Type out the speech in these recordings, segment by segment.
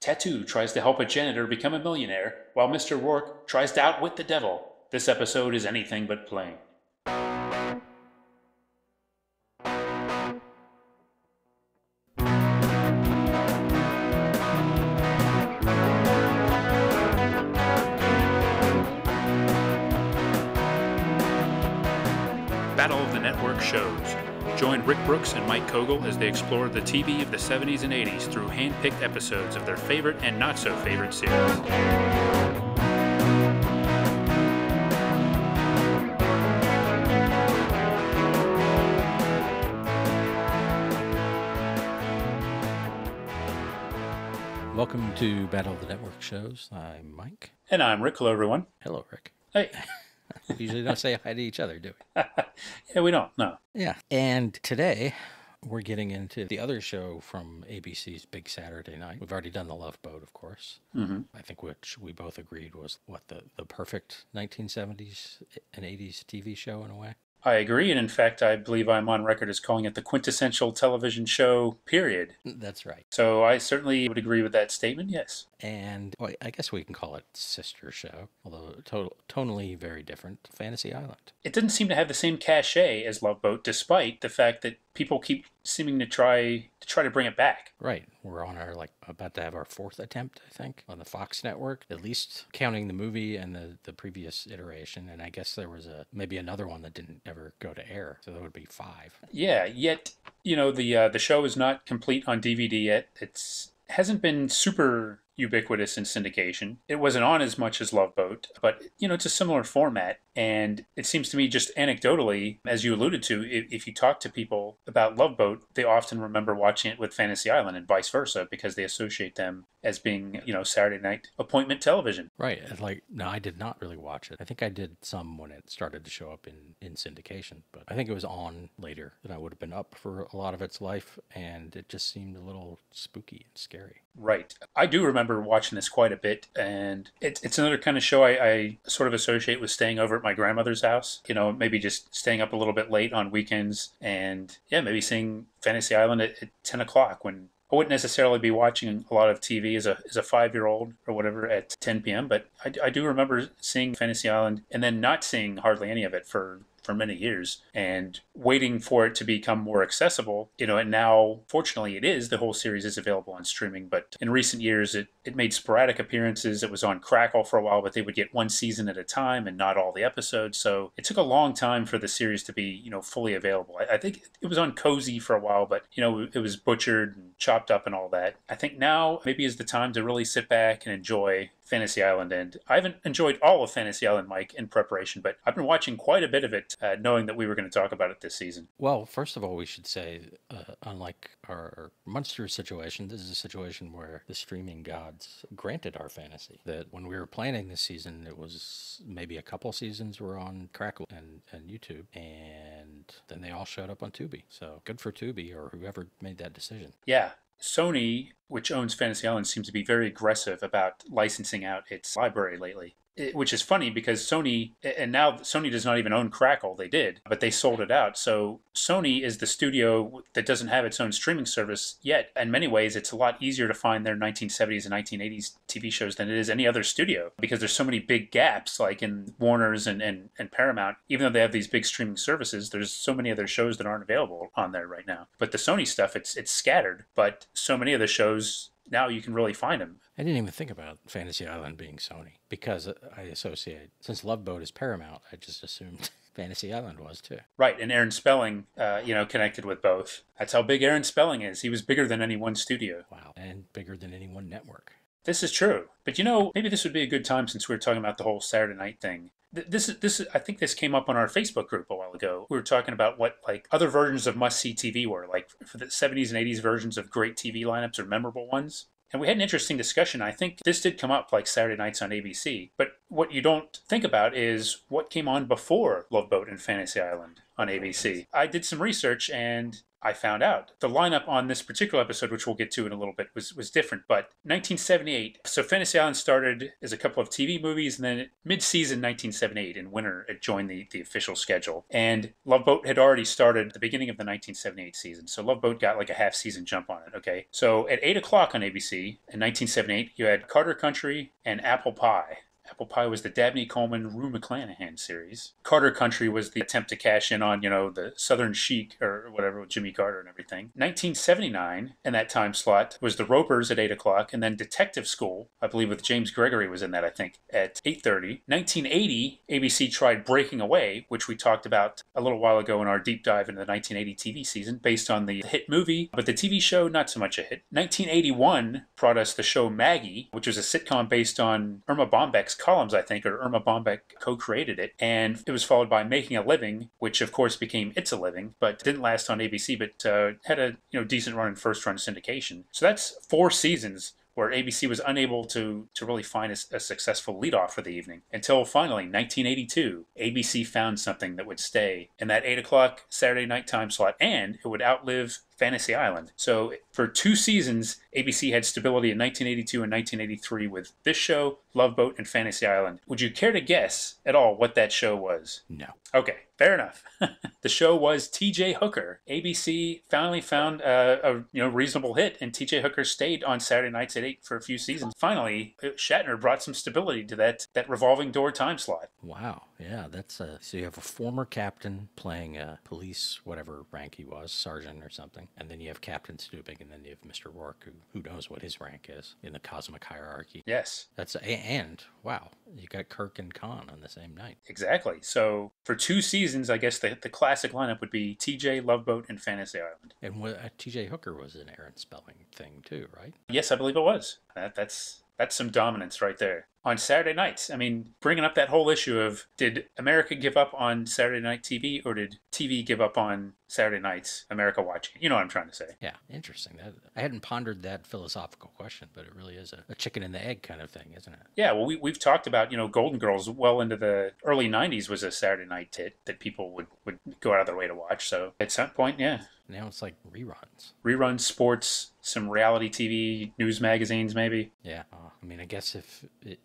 Tattoo tries to help a janitor become a millionaire, while Mr. Rourke tries to outwit the devil. This episode is anything but plain. Battle of the Network shows. Join Rick Brooks and Mike Kogel as they explore the TV of the 70s and 80s through hand-picked episodes of their favorite and not-so-favorite series. Welcome to Battle of the Network shows. I'm Mike. And I'm Rick. Hello, everyone. Hello, Rick. Hey. We usually don't say hi to each other, do we? Yeah, we don't. No. Yeah. And today we're getting into the other show from ABC's Big Saturday Night. We've already done The Love Boat, of course. Mm-hmm. I think which we both agreed was the perfect 1970s and 80s TV show in a way. I agree, and in fact, I believe I'm on record as calling it the quintessential television show, period. That's right. So I certainly would agree with that statement, yes. And well, I guess we can call it sister show, although tonally very different, Fantasy Island. It didn't seem to have the same cachet as Love Boat, despite the fact that people keep seeming to try to bring it back. Right. We're on our, about to have our fourth attempt, I think, on the Fox network, at least counting the movie and the previous iteration. And I guess there was maybe another one that didn't ever go to air. So that would be 5. Yeah, yet, the show is not complete on DVD yet. It's hasn't been super ubiquitous in syndication. It wasn't on as much as Love Boat, but, it's a similar format. And it seems to me just anecdotally, as you alluded to, if you talk to people about Love Boat, they often remember watching it with Fantasy Island and vice versa because they associate them as being, Saturday night appointment television. Right. No, I did not really watch it. I think I did some when it started to show up in syndication, but I think it was on later than I would have been up for a lot of its life, and it just seemed a little spooky and scary. Right. I do remember watching this quite a bit, and it's another kind of show I sort of associate with staying over at my grandmother's house. Maybe just staying up a little bit late on weekends, and maybe seeing Fantasy Island at 10 o'clock when I wouldn't necessarily be watching a lot of TV as a 5-year-old or whatever at 10 p.m., but I do remember seeing Fantasy Island and then not seeing hardly any of it for many years and waiting for it to become more accessible, and now, fortunately, it is. The whole series is available on streaming, but in recent years, it made sporadic appearances. It was on Crackle for a while, but they would get one season at a time and not all the episodes, so it took a long time for the series to be, fully available. I think it was on Cozy for a while, but, it was butchered and chopped up and all that. I think now maybe is the time to really sit back and enjoy Fantasy Island, and I haven't enjoyed all of Fantasy Island, Mike, in preparation, but I've been watching quite a bit of it, knowing that we were going to talk about it this season. Well, first of all, we should say, unlike our Munster situation, this is a situation where the streaming gods granted our fantasy. That when we were planning this season, it was maybe a couple seasons were on Crackle and YouTube, and then they all showed up on Tubi. So good for Tubi or whoever made that decision. Yeah. Sony, which owns Fantasy Island, seems to be very aggressive about licensing out its library lately. Which is funny because Sony, and now Sony does not even own Crackle, they did, but they sold it out. So Sony is the studio that doesn't have its own streaming service yet. In many ways, it's a lot easier to find their 1970s and 1980s TV shows than it is any other studio because there's so many big gaps, like in Warner's and Paramount. Even though they have these big streaming services, there's so many other shows that aren't available on there right now. But the Sony stuff, it's scattered, but so many of the shows, now you can really find them. I didn't even think about Fantasy Island being Sony because I associate, since Love Boat is Paramount, I just assumed Fantasy Island was too. Right, and Aaron Spelling, connected with both. That's how big Aaron Spelling is. He was bigger than any one studio. Wow, and bigger than any one network. This is true. But maybe this would be a good time since we were talking about the whole Saturday night thing. This is I think this came up on our Facebook group a while ago. We were talking about what other versions of must-see TV were, like for the 70s and 80s versions of great TV lineups or memorable ones. And we had an interesting discussion. I think this did come up like Saturday nights on ABC. But what you don't think about is what came on before Love Boat and Fantasy Island on ABC. I did some research, and I found out. The lineup on this particular episode, which we'll get to in a little bit, was different. But 1978, so Fantasy Island started as a couple of TV movies, and then mid-season 1978 in winter, it joined the official schedule. And Love Boat had already started at the beginning of the 1978 season, so Love Boat got like a half-season jump on it, okay? So at 8 o'clock on ABC in 1978, you had Carter Country and Apple Pie. Apple Pie was the Dabney Coleman, Rue McClanahan series. Carter Country was the attempt to cash in on, the Southern Chic or whatever with Jimmy Carter and everything. 1979, in that time slot, was The Ropers at 8 o'clock, and then Detective School, I believe with James Gregory was in that, I think, at 8:30. 1980, ABC tried Breaking Away, which we talked about a little while ago in our deep dive into the 1980 TV season, based on the hit movie, but the TV show, not so much a hit. 1981 brought us the show Maggie, which was a sitcom based on Irma Bombeck's columns, I think, or Irma Bombeck co-created it. And it was followed by Making a Living, which of course became It's a Living, but didn't last on ABC, but had a decent run in first-run syndication. So that's 4 seasons where ABC was unable to really find a successful leadoff for the evening. Until finally, 1982, ABC found something that would stay in that 8 o'clock Saturday night time slot, and it would outlive Fantasy Island. So for 2 seasons, ABC had stability in 1982 and 1983 with this show, Love Boat, and Fantasy Island. Would you care to guess at all what that show was? No. Okay, fair enough. The show was T.J. Hooker. ABC finally found a reasonable hit, and T.J. Hooker stayed on Saturday nights at 8 for a few seasons. Finally, Shatner brought some stability to that revolving door time slot. Wow. Yeah, that's so you have a former captain playing a police, whatever rank he was, sergeant or something, and then you have Captain Stupid, and then you have Mr. Rourke, who knows what his rank is in the cosmic hierarchy. Yes. And wow, you got Kirk and Khan on the same night. Exactly. So for 2 seasons, I guess the classic lineup would be TJ, Love Boat, and Fantasy Island. And T.J. Hooker was an Aaron Spelling thing too, right? Yes, I believe it was. That's some dominance right there. On Saturday nights, I mean, bringing up that whole issue of, did America give up on Saturday night TV, or did TV give up on Saturday nights, America watching? You know what I'm trying to say. Yeah, interesting. I hadn't pondered that philosophical question, but it really is a chicken and the egg kind of thing, isn't it? Yeah, well, we've talked about, Golden Girls well into the early 90s was a Saturday night hit that people would go out of their way to watch. So at some point, yeah. Now it's like reruns. Reruns, sports, some reality TV, news magazines, maybe. Yeah, I mean, I guess if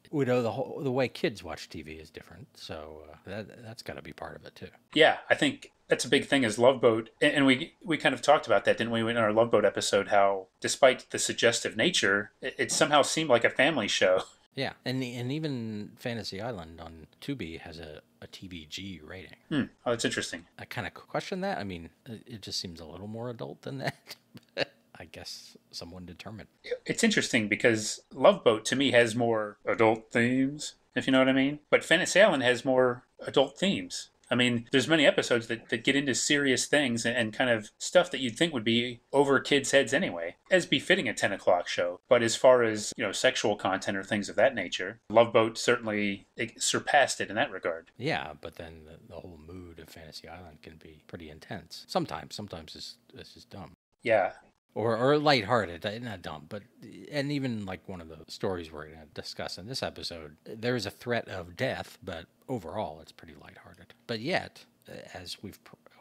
we know the way kids watch TV is different, so that's got to be part of it too. Yeah, I think that's a big thing is Love Boat, and we kind of talked about that, didn't we, in our Love Boat episode? How despite the suggestive nature, it somehow seemed like a family show. Yeah, and even Fantasy Island on Tubi has a TVG rating. Oh, that's interesting. I kind of question that. I mean, it just seems a little more adult than that. I guess someone determined. It's interesting because Love Boat, to me, has more adult themes, if you know what I mean. But Fantasy Island has more adult themes. I mean, there's many episodes that get into serious things and kind of stuff that you'd think would be over kids' heads anyway, as befitting a 10 o'clock show. But as far as, sexual content or things of that nature, Love Boat certainly surpassed it in that regard. Yeah, but then the whole mood of Fantasy Island can be pretty intense. Sometimes it's just dumb. Yeah. Or lighthearted, not dumb, and even like one of the stories we're going to discuss in this episode, there is a threat of death, but overall it's pretty lighthearted. But yet, as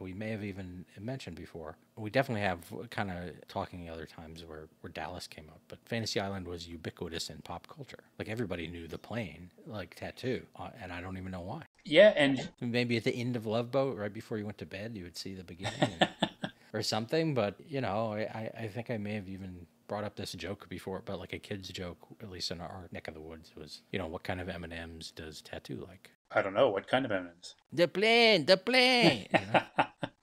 we may have even mentioned before, we definitely have kind of talking other times where Dallas came up, but Fantasy Island was ubiquitous in pop culture. Like everybody knew the plane, like Tattoo, and I don't even know why. Yeah, and maybe at the end of Love Boat, right before you went to bed, you would see the beginning. Or something, but I think I may have even brought up this joke before, but like a kid's joke, at least in our neck of the woods, was what kind of M&Ms does Tattoo like? I don't know, what kind of M&Ms? The plane.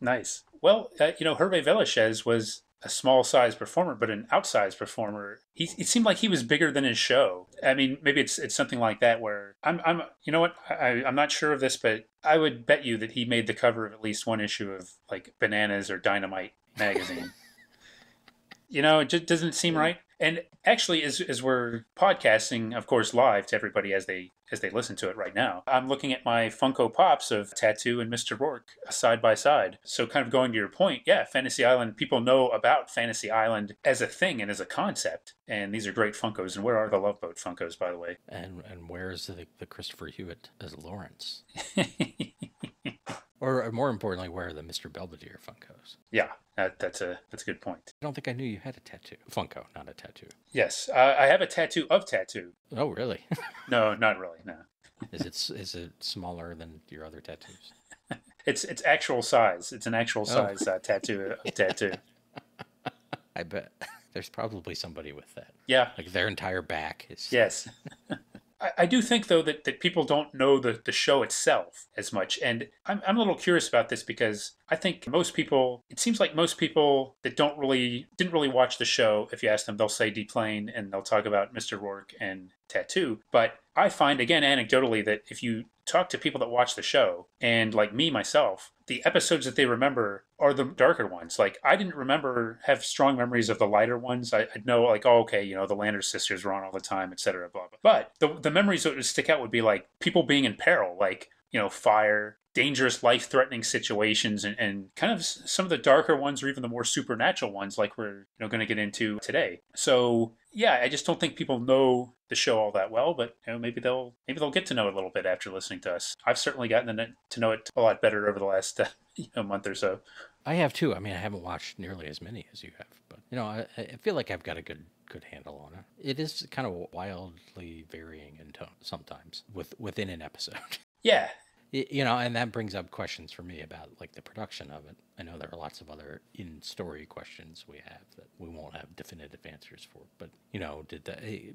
Nice. Well, Hervé Villechaize was a small-sized performer, but an outsized performer. It seemed like he was bigger than his show. I mean, maybe it's something like that where I'm you know what? I'm not sure of this, but I would bet you that he made the cover of at least one issue of like Bananas or Dynamite magazine. It just doesn't seem right. And actually, as we're podcasting, of course, live to everybody as they listen to it right now, I'm looking at my Funko Pops of Tattoo and Mr. Rourke side by side. So kind of going to your point, yeah, Fantasy Island, people know about Fantasy Island as a thing and as a concept. And these are great Funkos. And where are the Love Boat Funkos, by the way? And where's the Christopher Hewitt as Lawrence? Or more importantly, where are the Mr. Belvedere Funkos? Yeah, that's a good point. I don't think I knew you had a tattoo. Funko, not a tattoo. Yes, I have a tattoo of tattoo. Oh, really? No, not really. No, Is it smaller than your other tattoos? it's actual size. It's an actual Oh, size tattoo of tattoo. I bet there's probably somebody with that. Yeah. Like their entire back is. Yes. I do think though that people don't know the show itself as much, and I'm a little curious about this because I think most people, it seems like most people that didn't really watch the show, if you ask them, they'll say Deplane and they'll talk about Mr. Rourke and Tattoo. But I find again anecdotally that if you talk to people that watch the show, and like me myself, the episodes that they remember are the darker ones. Like I didn't have strong memories of the lighter ones. I'd know like, oh, okay, the Landers sisters were on all the time, etc. Blah blah. But the memories that would stick out would be like people being in peril, like fire, dangerous, life-threatening situations, and kind of some of the darker ones, or even the more supernatural ones, like we're going to get into today. So yeah, I just don't think people know the show all that well, but maybe they'll get to know it a little bit after listening to us. I've certainly gotten to know it a lot better over the last month or so. I have too. I mean, I haven't watched nearly as many as you have, but I feel like I've got a good handle on it. It is kind of wildly varying in tone sometimes within an episode. Yeah. And that brings up questions for me about like the production of it. I know there are lots of other in-story questions we have that we won't have definitive answers for. But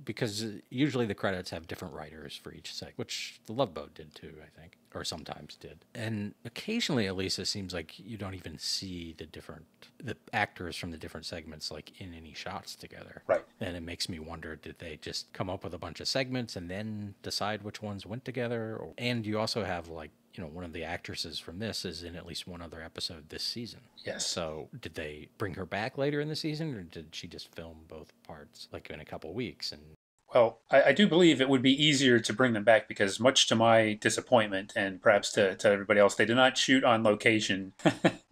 because usually the credits have different writers for each segment, which The Love Boat did too, I think, or sometimes did. And occasionally, at least, it seems like you don't even see the actors from the different segments like in any shots together. Right. And it makes me wonder, did they just come up with a bunch of segments and then decide which ones went together? And you also have like, one of the actresses from this is in at least one other episode this season. Yes. So did they bring her back later in the season, or did she just film both parts like in a couple of weeks? And well, I do believe it would be easier to bring them back because, much to my disappointment and perhaps to everybody else, they did not shoot on location.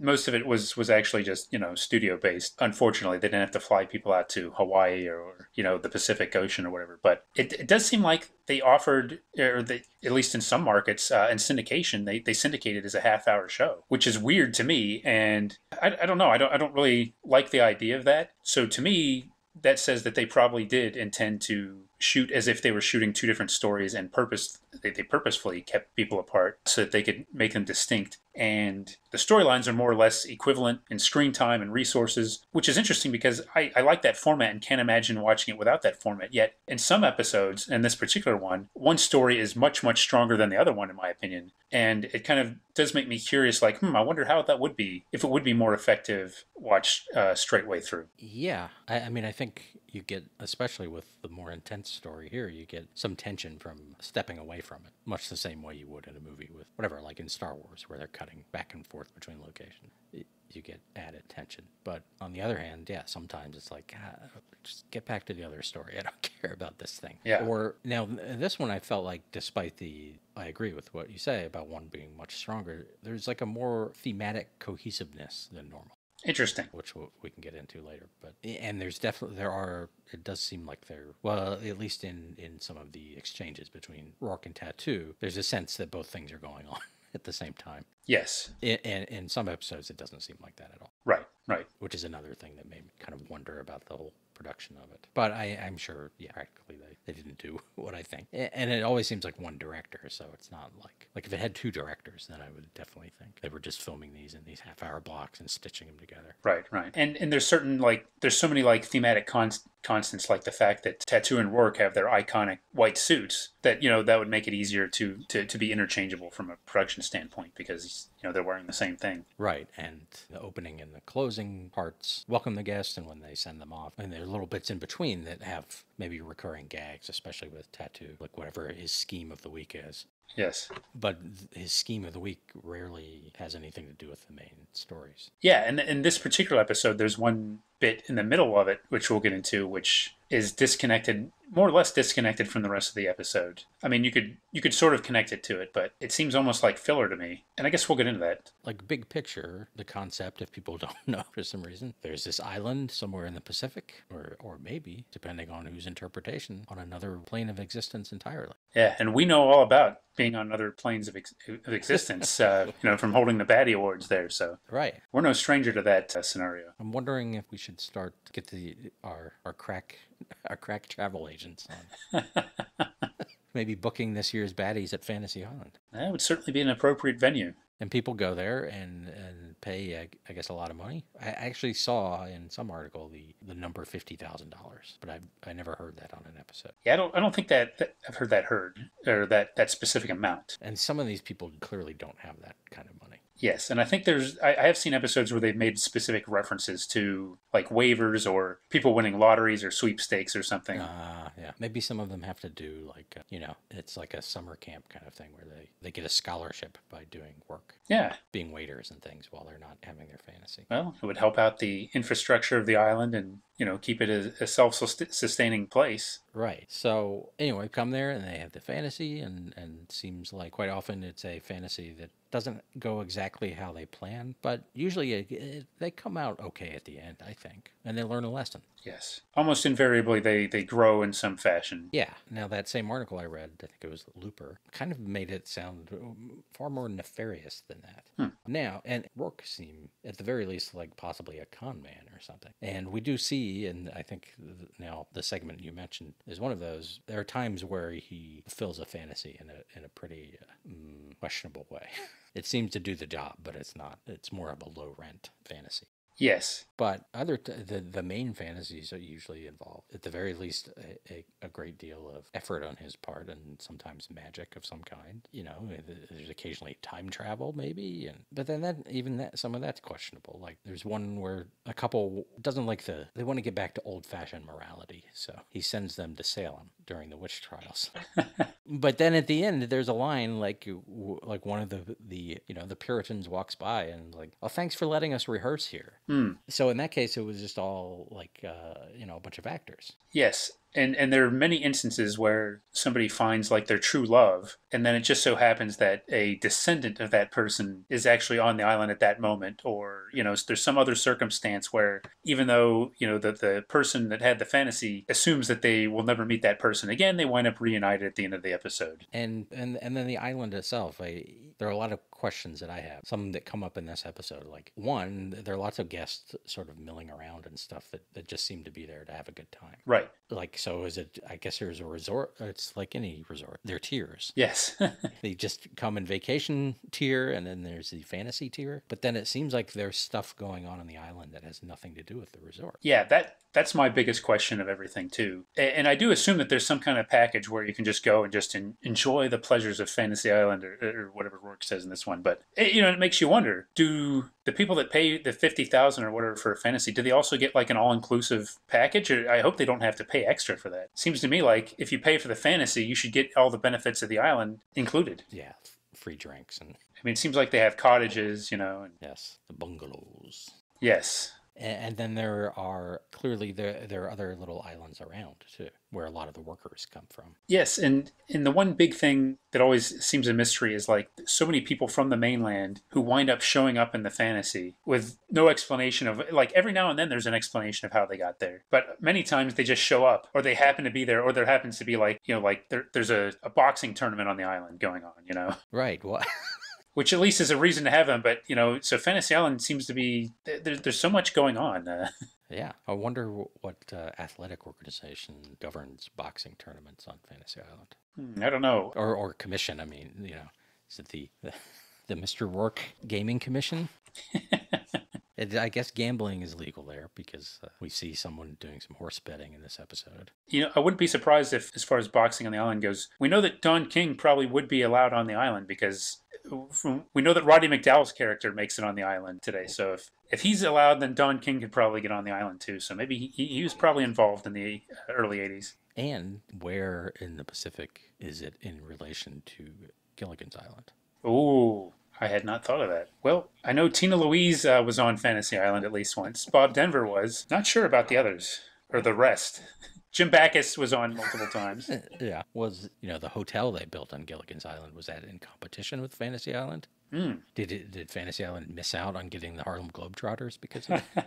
Most of it was actually just, studio based. Unfortunately, they didn't have to fly people out to Hawaii or the Pacific Ocean or whatever. But it does seem like they offered, at least in some markets, in syndication, they syndicated as a half-hour show, which is weird to me. And I don't know. I don't really like the idea of that. So to me, that says that they probably did intend to shoot as if they were shooting two different stories and they purposefully kept people apart so that they could make them distinct. And the storylines are more or less equivalent in screen time and resources, which is interesting because I like that format and can't imagine watching it without that format. Yet in some episodes, and this particular one story is much, much stronger than the other one, in my opinion. And it kind of does make me curious, like, I wonder how that would be, if it would be more effective watched straight way through. Yeah. I mean, I think you get, especially with the more intense story here, you get some tension from stepping away from it, much the same way you would in a movie with whatever, like in Star Wars, where they're cutting back and forth between locations. You get added tension. But on the other hand, yeah, sometimes it's like, just get back to the other story. I don't care about this thing. Yeah. Or now this one, I felt like, despite I agree with what you say about one being much stronger, there's like a more thematic cohesiveness than normal. Interesting. Which we can get into later. And there's definitely, it does seem like at least in some of the exchanges between Rourke and Tattoo, there's a sense that both things are going on at the same time. Yes. And in some episodes, it doesn't seem like that at all. Right. Which is another thing that made me kind of wonder about the whole production of it. But I'm sure, yeah, practically they didn't do what I think. And it always seems like one director, so it's not like if it had two directors, then I would definitely think they were just filming these in these half-hour blocks and stitching them together. Right. And there's there's so many thematic constants, like the fact that Tattoo and Rourke have their iconic white suits that that would make it easier to be interchangeable from a production standpoint because they're wearing the same thing. Right. And the opening and the closing parts welcome the guest, and when they send them off, and there are little bits in between that have maybe recurring gags, especially with Tattoo, like whatever his scheme of the week is. Yes. But his scheme of the week rarely has anything to do with the main stories. Yeah, and in this particular episode, there's one bit in the middle of it, which we'll get into, which is more or less disconnected from the rest of the episode. I mean, you could sort of connect it to it, but it seems almost like filler to me. And I guess we'll get into that. Like big picture, the concept, if people don't know for some reason, there's this island somewhere in the Pacific, or maybe, depending on who's interpretation on another plane of existence entirely. Yeah, and we know all about being on other planes of existence, from holding the Batty Awards there. So Right. we're no stranger to that scenario. I'm wondering if we should start get our crack travel agents on. Maybe booking this year's baddies at Fantasy Island. That would certainly be an appropriate venue. And people go there and pay, I guess, a lot of money. I actually saw in some article the number $50,000, but I never heard that on an episode. Yeah, I don't think that I've heard or that specific amount. And some of these people clearly don't have that kind of money. Yes, and I think I have seen episodes where they've made specific references to like waivers or people winning lotteries or sweepstakes or something. Yeah. Maybe some of them have to do like, it's like a summer camp kind of thing where they get a scholarship by doing work. Yeah. Being waiters and things while they're not having their fantasy. Well, it would help out the infrastructure of the island and, keep it a self-sustaining place. Right. So anyway, come there and they have the fantasy and seems like quite often it's a fantasy that doesn't go exactly how they plan, but usually they come out okay at the end, I think, and they learn a lesson. Yes. Almost invariably, they grow in some fashion. Yeah. Now, that same article I read, I think it was Looper, kind of made it sound far more nefarious than that. Now, and Rourke seemed, at the very least, like possibly a con man or something. And we do see, and I think now the segment you mentioned is one of those, there are times where he fulfills a fantasy in a pretty questionable way. It seems to do the job, but it's not. It's more of a low-rent fantasy. Yes. But the main fantasies are usually involve, at the very least, a great deal of effort on his part and sometimes magic of some kind. There's occasionally time travel, maybe. But then some of that's questionable. Like there's one where a couple doesn't like they want to get back to old-fashioned morality. So he sends them to Salem during the witch trials. But then at the end, there's a line like one of the Puritans walks by and like, oh, thanks for letting us rehearse here. So in that case, it was just all like, a bunch of actors. Yes. And there are many instances where somebody finds like their true love, and then it just so happens that a descendant of that person is actually on the island at that moment, or there's some other circumstance where even though the person that had the fantasy assumes that they will never meet that person again, they wind up reunited at the end of the episode. And then the island itself, there are a lot of questions that I have, some that come up in this episode. Like one, there are lots of guests sort of milling around and stuff that just seem to be there to have a good time. Right. Like, so is it, I guess there's a resort, it's like any resort, they're tiers. Yes. They just come in vacation tier, and then there's the fantasy tier. But then it seems like there's stuff going on the island that has nothing to do with the resort. Yeah, that's my biggest question of everything, too. And I do assume that there's some kind of package where you can just go and just enjoy the pleasures of Fantasy Island or whatever Rourke says in this one. But, it makes you wonder, do the people that pay the $50,000 or whatever for a fantasy, do they also get like an all-inclusive package? Or I hope they don't have to pay extra for that. Seems to me like if you pay for the fantasy, you should get all the benefits of the island included. Yeah, free drinks. And I mean, it seems like they have cottages, And, yes, the bungalows. Yes. And then there are clearly there are other little islands around too, where a lot of the workers come from. Yes, and the one big thing that always seems a mystery is like so many people from the mainland who wind up showing up in the fantasy with no explanation of, like, every now and then there's an explanation of how they got there, but many times they just show up, or they happen to be there, or there happens to be like there's a boxing tournament on the island going on, Right. Well. Which at least is a reason to have them, but so Fantasy Island seems to be there's so much going on. Yeah, I wonder what athletic organization governs boxing tournaments on Fantasy Island. I don't know, or commission. I mean, is it the Mr. Rourke Gaming Commission? I guess gambling is legal there because we see someone doing some horse betting in this episode. I wouldn't be surprised if, as far as boxing on the island goes, we know that Don King probably would be allowed on the island because we know that Roddy McDowall's character makes it on the island today. So if he's allowed, then Don King could probably get on the island too. So maybe he was probably involved in the early 80s. And where in the Pacific is it in relation to Gilligan's Island? Ooh. I had not thought of that. Well, I know Tina Louise was on Fantasy Island at least once. Bob Denver was. Not sure about the others. Or the rest. Jim Backus was on multiple times. Yeah. Was, the hotel they built on Gilligan's Island, was that in competition with Fantasy Island? Did Fantasy Island miss out on getting the Harlem Globetrotters because of it?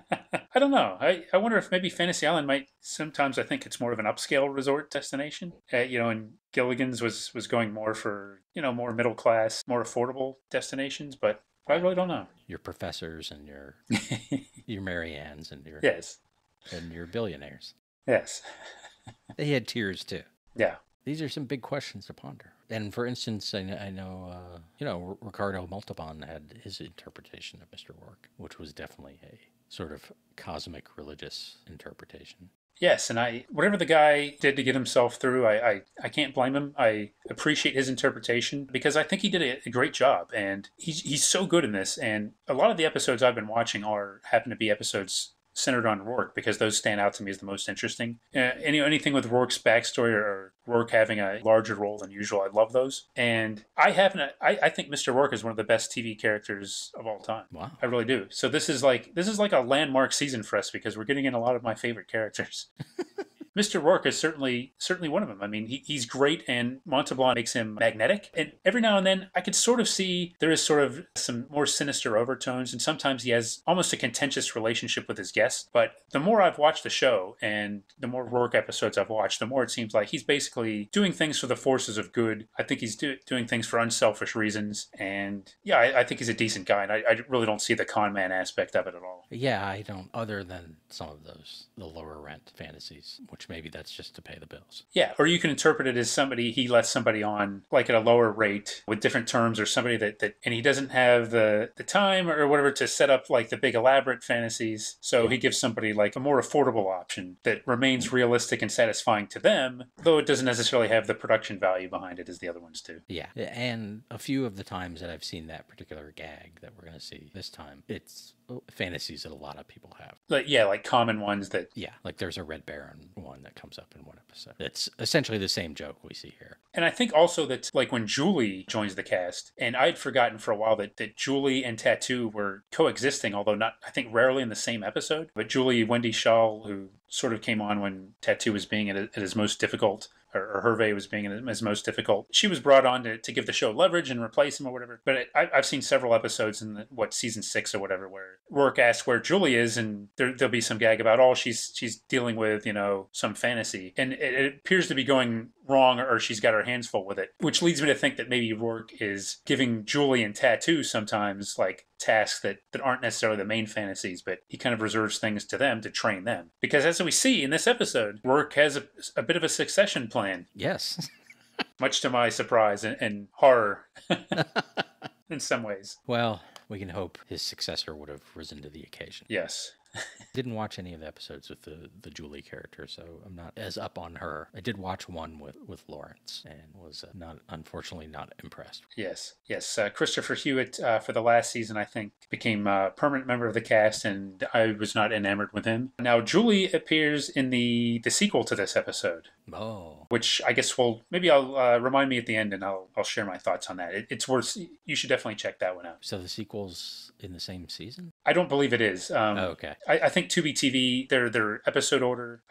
I don't know. I wonder if maybe Fantasy Island might, sometimes I think it's more of an upscale resort destination. And Gilligan's was going more for, more middle class, more affordable destinations, but I really don't know. Your professors and your Mary Anns and your Yes. and your billionaires. Yes. They had tiers too. Yeah. These are some big questions to ponder. And for instance, I know, Ricardo Montalban had his interpretation of Mr. Rourke, which was definitely a sort of cosmic religious interpretation. Yes, and whatever the guy did to get himself through, I can't blame him. I appreciate his interpretation because I think he did a great job, and he's so good in this. And a lot of the episodes I've been watching happen to be episodes centered on Rourke because those stand out to me as the most interesting. Anything with Rourke's backstory or Rourke having a larger role than usual, I love those. And I think Mr. Rourke is one of the best TV characters of all time. Wow. I really do. So this is like a landmark season for us because we're getting in a lot of my favorite characters. Mr. Rourke is certainly one of them. I mean, he's great, and Montalban makes him magnetic. And every now and then, I could sort of see there is sort of some more sinister overtones, and sometimes he has almost a contentious relationship with his guests. But the more I've watched the show, and the more Rourke episodes I've watched, the more it seems like he's basically doing things for the forces of good. I think he's doing things for unselfish reasons, and yeah, I think he's a decent guy, and I really don't see the con man aspect of it at all. Yeah, I don't, other than some of the lower rent fantasies, which maybe that's just to pay the bills. Yeah, or you can interpret it as he lets somebody on like at a lower rate with different terms, or somebody that and he doesn't have the time or whatever to set up like the big elaborate fantasies. So he gives somebody like a more affordable option that remains realistic and satisfying to them, though it doesn't necessarily have the production value behind it as the other ones do. Yeah, and a few of the times that I've seen that particular gag that we're going to see this time, it's fantasies that a lot of people have. Like common ones that... Yeah, like there's a Red Baron one that comes up in one episode. It's essentially the same joke we see here. And I think also that like when Julie joins the cast, and I'd forgotten for a while that Julie and Tattoo were coexisting, although not, I think, rarely in the same episode. But Julie, Wendy Shaw, who sort of came on when Tattoo was being at his most difficult, or Hervé was being at his most difficult. She was brought on to give the show leverage and replace him or whatever. But I've seen several episodes in season 6 or whatever, where Rourke asks where Julie is, and there'll be some gag about, she's dealing with, some fantasy. And it appears to be going wrong, or she's got her hands full with it, which leads me to think that maybe Rourke is giving Julie and Tattoo sometimes like tasks that aren't necessarily the main fantasies, but he kind of reserves things to them to train them. Because as we see in this episode, Rourke has a bit of a succession plan. Yes. Much to my surprise and horror in some ways. Well, we can hope his successor would have risen to the occasion. Yes. Didn't watch any of the episodes with the Julie character, so I'm not as up on her. I did watch one with Lawrence and was unfortunately not impressed. Yes. Christopher Hewitt, for the last season, I think, became a permanent member of the cast, and I was not enamored with him. Now, Julie appears in the sequel to this episode. Oh. Which I guess I'll remind me at the end, and I'll share my thoughts on that. It's worth, you should definitely check that one out. So the sequel's in the same season? I don't believe it is. Okay. I think Tubi TV, their episode order,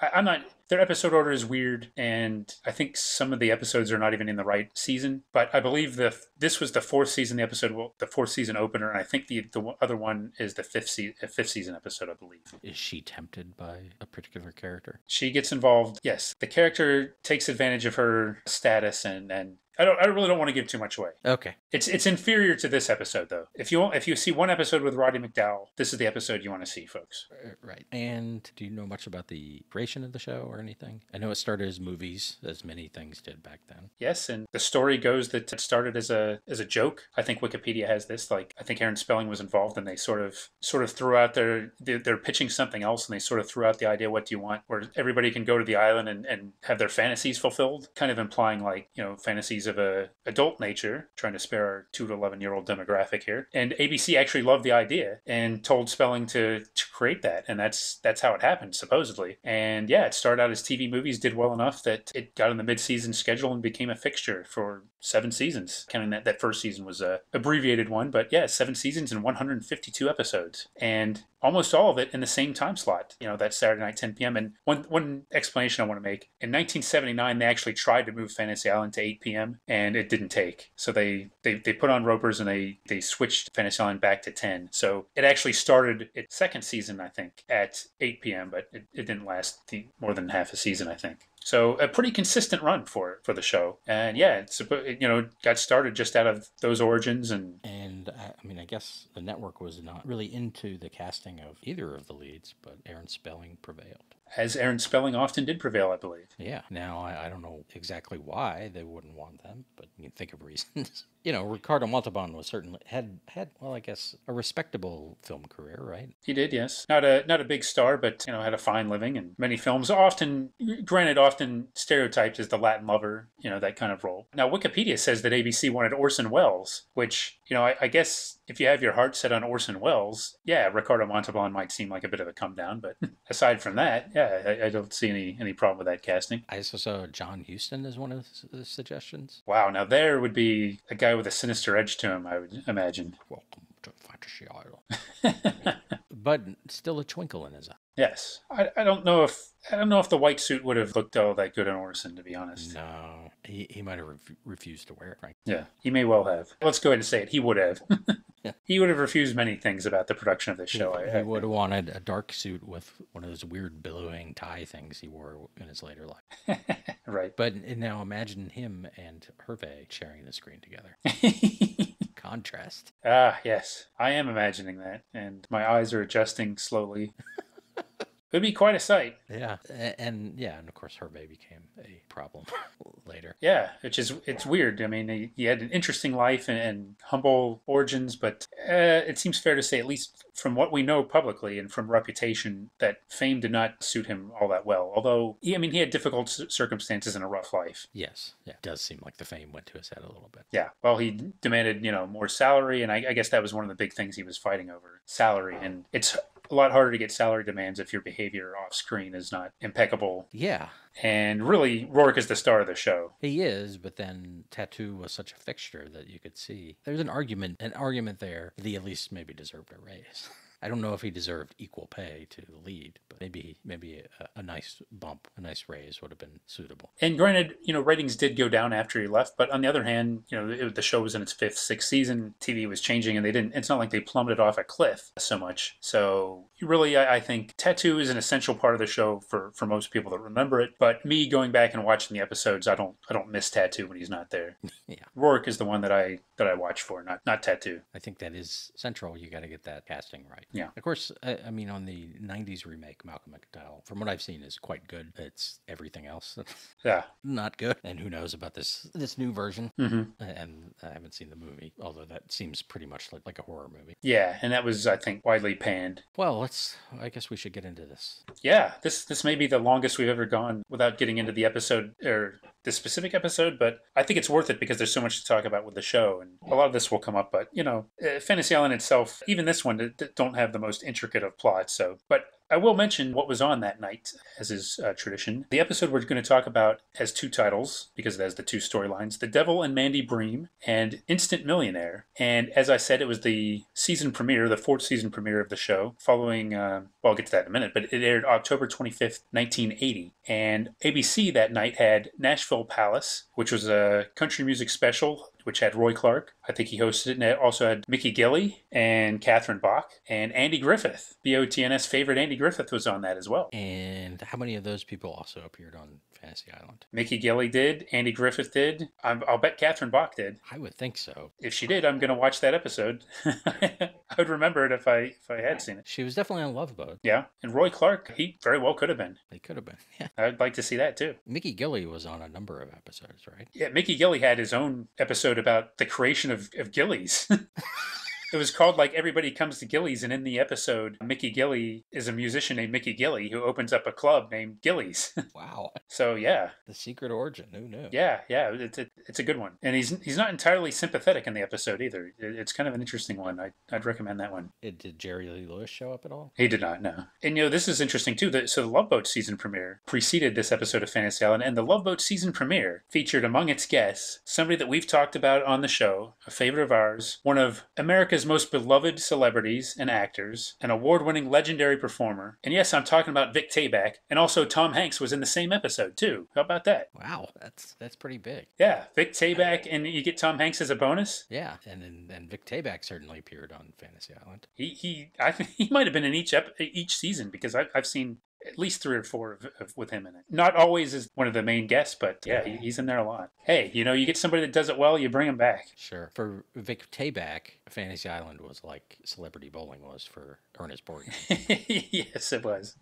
their episode order is weird, and I think some of the episodes are not even in the right season. But I believe this was the fourth season, the fourth season opener, and I think the other one is the fifth season episode, I believe. Is she tempted by a particular character? She gets involved. Yes, the character takes advantage of her status, and I really don't want to give too much away. Okay. It's inferior to this episode, though. If you see one episode with Roddy McDowall, this is the episode you want to see, folks. Right. And do you know much about the creation of the show or anything? I know it started as movies, as many things did back then. Yes, and the story goes that it started as a joke. I think Wikipedia has this. Like, I think Aaron Spelling was involved, and they sort of threw out they're pitching something else, and they sort of threw out the idea, what do you want? Where everybody can go to the island and have their fantasies fulfilled, kind of implying like, fantasies of a adult nature, trying to spare our 2 to 11-year-old demographic here. And ABC actually loved the idea and told Spelling to create that, and that's how it happened, supposedly. And yeah, it started out as TV movies, did well enough that it got in the mid-season schedule and became a fixture for 7 seasons. Counting that first season was a abbreviated one, but yeah, 7 seasons and 152 episodes. And almost all of it in the same time slot, that Saturday night 10 p.m. And one explanation I want to make, in 1979, they actually tried to move Fantasy Island to 8 p.m. and it didn't take. So they put on ropers and they switched Fantasy Island back to 10. So it actually started its second season, I think, at 8 p.m., but it didn't last more than half a season, I think. So a pretty consistent run for the show, and yeah, it got started just out of those origins, and I mean, I guess the network was not really into the casting of either of the leads, but Aaron Spelling prevailed. As Aaron Spelling often did prevail, I believe. Yeah. Now I don't know exactly why they wouldn't want them, but you can think of reasons. Ricardo Montalban was certainly had well, I guess, a respectable film career, right? He did, yes. Not a big star, but had a fine living in many films. Often stereotyped as the Latin lover, that kind of role. Now, Wikipedia says that ABC wanted Orson Welles, which I guess if you have your heart set on Orson Welles, yeah, Ricardo Montalban might seem like a bit of a come down, but aside from that, yeah, I don't see any problem with that casting. I also saw John Huston as one of the suggestions. Wow, now there would be a guy with a sinister edge to him, I would imagine. Welcome to Fantasy Island. But still a twinkle in his eye. Yes. I don't know if the white suit would have looked all that good on Orson, to be honest. No, he might have refused to wear it, right? Yeah, he may well have. Let's go ahead and say it. He would have. Yeah. He would have refused many things about the production of this show. He would have wanted a dark suit with one of those weird billowing tie things he wore in his later life. Right. But now imagine him and Hervé sharing the screen together. Contrast. Ah, yes. I am imagining that, and my eyes are adjusting slowly. It would be quite a sight. Yeah, and of course Hervé became a problem later. Yeah, it's weird. I mean, he had an interesting life and humble origins, but it seems fair to say, at least from what we know publicly and from reputation, that fame did not suit him all that well. Although, he had difficult circumstances and a rough life. Yes, yeah, it does seem like the fame went to his head a little bit. Yeah, well, he demanded, more salary, and I guess that was one of the big things he was fighting over, salary. And it's a lot harder to get salary demands if your behavior off screen is not impeccable. Yeah. And really, Rourke is the star of the show. He is, but then Tattoo was such a fixture that you could see. There's an argument there that he at least maybe deserved a raise. I don't know if he deserved equal pay to the lead, but maybe a nice bump, a nice raise would have been suitable. And granted, ratings did go down after he left, but on the other hand, the show was in its 5th, 6th season. TV was changing, and it's not like they plummeted off a cliff so much. So really, I think Tattoo is an essential part of the show for most people that remember it. But me going back and watching the episodes, I don't miss Tattoo when he's not there. Yeah. Rourke is the one that I watch for, not Tattoo. I think that is central. You got to get that casting right. Yeah. Of course, I mean, on the 90s remake, Malcolm McDowell, from what I've seen, is quite good. It's everything else. Yeah. Not good. And who knows about this new version. Mm-hmm. And I haven't seen the movie, although that seems pretty much like a horror movie. Yeah, and that was, I think, widely panned. Well, I guess we should get into this. Yeah, this may be the longest we've ever gone without getting into the episode, or this specific episode, but I think it's worth it because there's so much to talk about with the show, and a lot of this will come up, but, Fantasy Island itself, even this one, don't have the most intricate of plots, but I will mention what was on that night, as is tradition. The episode we're going to talk about has 2 titles, because it has the 2 storylines, The Devil and Mandy Bream, and Instant Millionaire. And as I said, it was the season premiere, the 4th season premiere of the show, following, I'll get to that in a minute, but it aired October 25th, 1980. And ABC that night had Nashville Palace, which was a country music special, which had Roy Clark. I think he hosted it. And it also had Mickey Gilley and Catherine Bach and Andy Griffith. BOTNS favorite Andy Griffith was on that as well. And how many of those people also appeared on Fantasy Island? Mickey Gilley did. Andy Griffith did. I'll bet Catherine Bach did. I would think so. If she did, I'm going to watch that episode. I would remember it if I had seen it. She was definitely on Love Boat. Yeah. And Roy Clark, he very well could have been. He could have been, yeah. I'd like to see that too. Mickey Gilley was on a number of episodes, right? Yeah, Mickey Gilley had his own episode about the creation of Gilley's. It was called like Everybody Comes to Gilley's, and in the episode, Mickey Gilley is a musician named Mickey Gilley who opens up a club named Gilley's. Wow. So yeah. The secret origin, who knew? Yeah, it's a good one. And he's not entirely sympathetic in the episode either. It's kind of an interesting one. I'd recommend that one. Did Jerry Lee Lewis show up at all? He did not, no. And this is interesting too. So the Love Boat season premiere preceded this episode of Fantasy Island, and the Love Boat season premiere featured among its guests somebody that we've talked about on the show, a favorite of ours, one of America's America's most beloved celebrities and actors, an award-winning legendary performer. And yes, I'm talking about Vic Tayback. And also Tom Hanks was in the same episode, too. How about that? Wow, that's pretty big. Yeah, Vic Tayback, and you get Tom Hanks as a bonus. Yeah, and Vic Tayback certainly appeared on Fantasy Island. I think he might have been in each season, because I've seen at least 3 or 4 with him in it. Not always as one of the main guests, but yeah, he's in there a lot. Hey, you get somebody that does it well, you bring him back. Sure. For Vic Tayback, Fantasy Island was like Celebrity Bowling was for Ernest Borgnine. Yes, it was.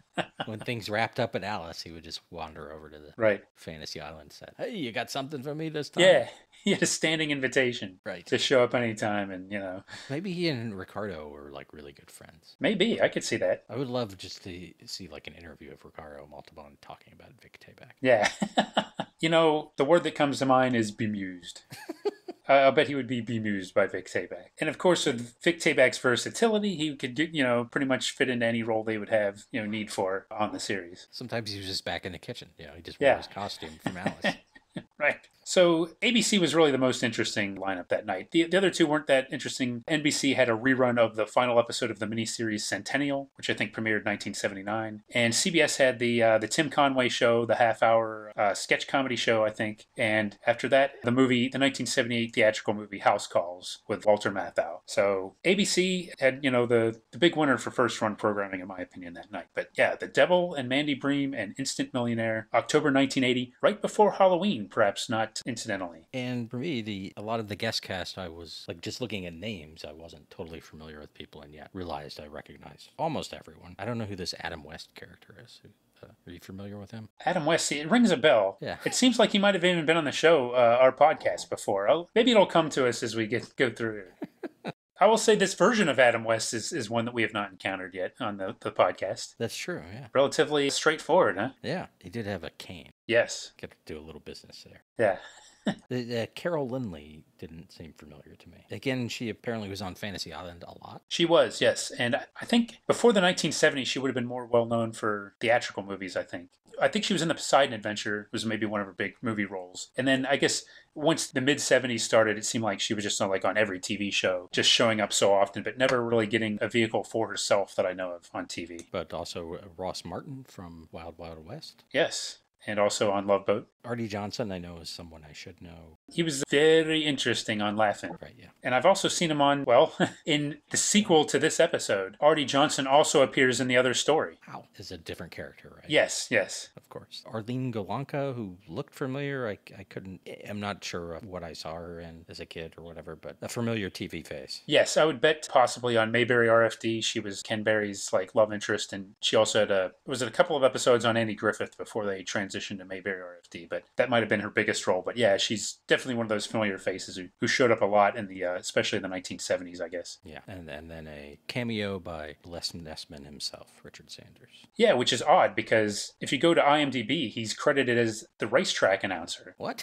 When things wrapped up at Alice, he would just wander over to the right Fantasy Island set. Hey, you got something for me this time? Yeah, he had a standing invitation to show up anytime, and Maybe he and Ricardo were like really good friends. Maybe, I could see that. I would love just to see like an interview of Ricardo Montalban talking about Vic Tayback. Yeah. The word that comes to mind is bemused. I'll bet he would be bemused by Vic Tayback. And of course, with Vic Tayback's versatility, he could pretty much fit into any role they would have, need for on the series. Sometimes he was just back in the kitchen. He just wore his costume from Alice. Right. So ABC was really the most interesting lineup that night. The other two weren't that interesting. NBC had a rerun of the final episode of the miniseries Centennial, which I think premiered in 1979. And CBS had the Tim Conway show, the half-hour sketch comedy show, I think. And after that, the 1978 theatrical movie House Calls with Walter Matthau. So ABC had, the big winner for first-run programming, in my opinion, that night. But yeah, The Devil and Mandy Bream and Instant Millionaire, October 1980, right before Halloween, perhaps not incidentally. And for me, a lot of the guest cast, I was like just looking at names. I wasn't totally familiar with people, and yet realized I recognized almost everyone. I don't know who this Adam West character is. Are you familiar with him? Adam West, it rings a bell. Yeah. It seems like he might have even been on the show, our podcast before. Maybe it'll come to us as we go through it. I will say this version of Adam West is one that we have not encountered yet on the podcast. That's true, yeah. Relatively straightforward, huh? Yeah, he did have a cane. Yes. Get to do a little business there. Yeah. Carol Lindley didn't seem familiar to me. Again, she apparently was on Fantasy Island a lot. She was, yes. And I think before the 1970s, she would have been more well-known for theatrical movies, I think. I think she was in The Poseidon Adventure, was maybe one of her big movie roles. And then I guess once the mid-70s started, it seemed like she was just on every TV show, just showing up so often, but never really getting a vehicle for herself that I know of on TV. But also Ross Martin from Wild Wild West. Yes. And also on Love Boat. Arte Johnson, I know, is someone I should know. He was very interesting on Laugh-In. Right, yeah. And I've also seen him on, in the sequel to this episode, Arte Johnson also appears in The Other Story. Wow. Is a different character, right? Yes. Of course. Arlene Golanka, who looked familiar. I'm not sure what I saw her in as a kid or whatever, but a familiar TV face. Yes, I would bet possibly on Mayberry RFD. She was Ken Berry's love interest, and she also had a couple of episodes on Andy Griffith before they transitioned to Mayberry RFD, but that might have been her biggest role. But yeah, she's definitely one of those familiar faces who showed up a lot in the especially in the 1970s, I guess. Yeah, and then a cameo by Les Nessman himself, Richard Sanders. Yeah, which is odd because if you go to IMDb, he's credited as the racetrack announcer. What?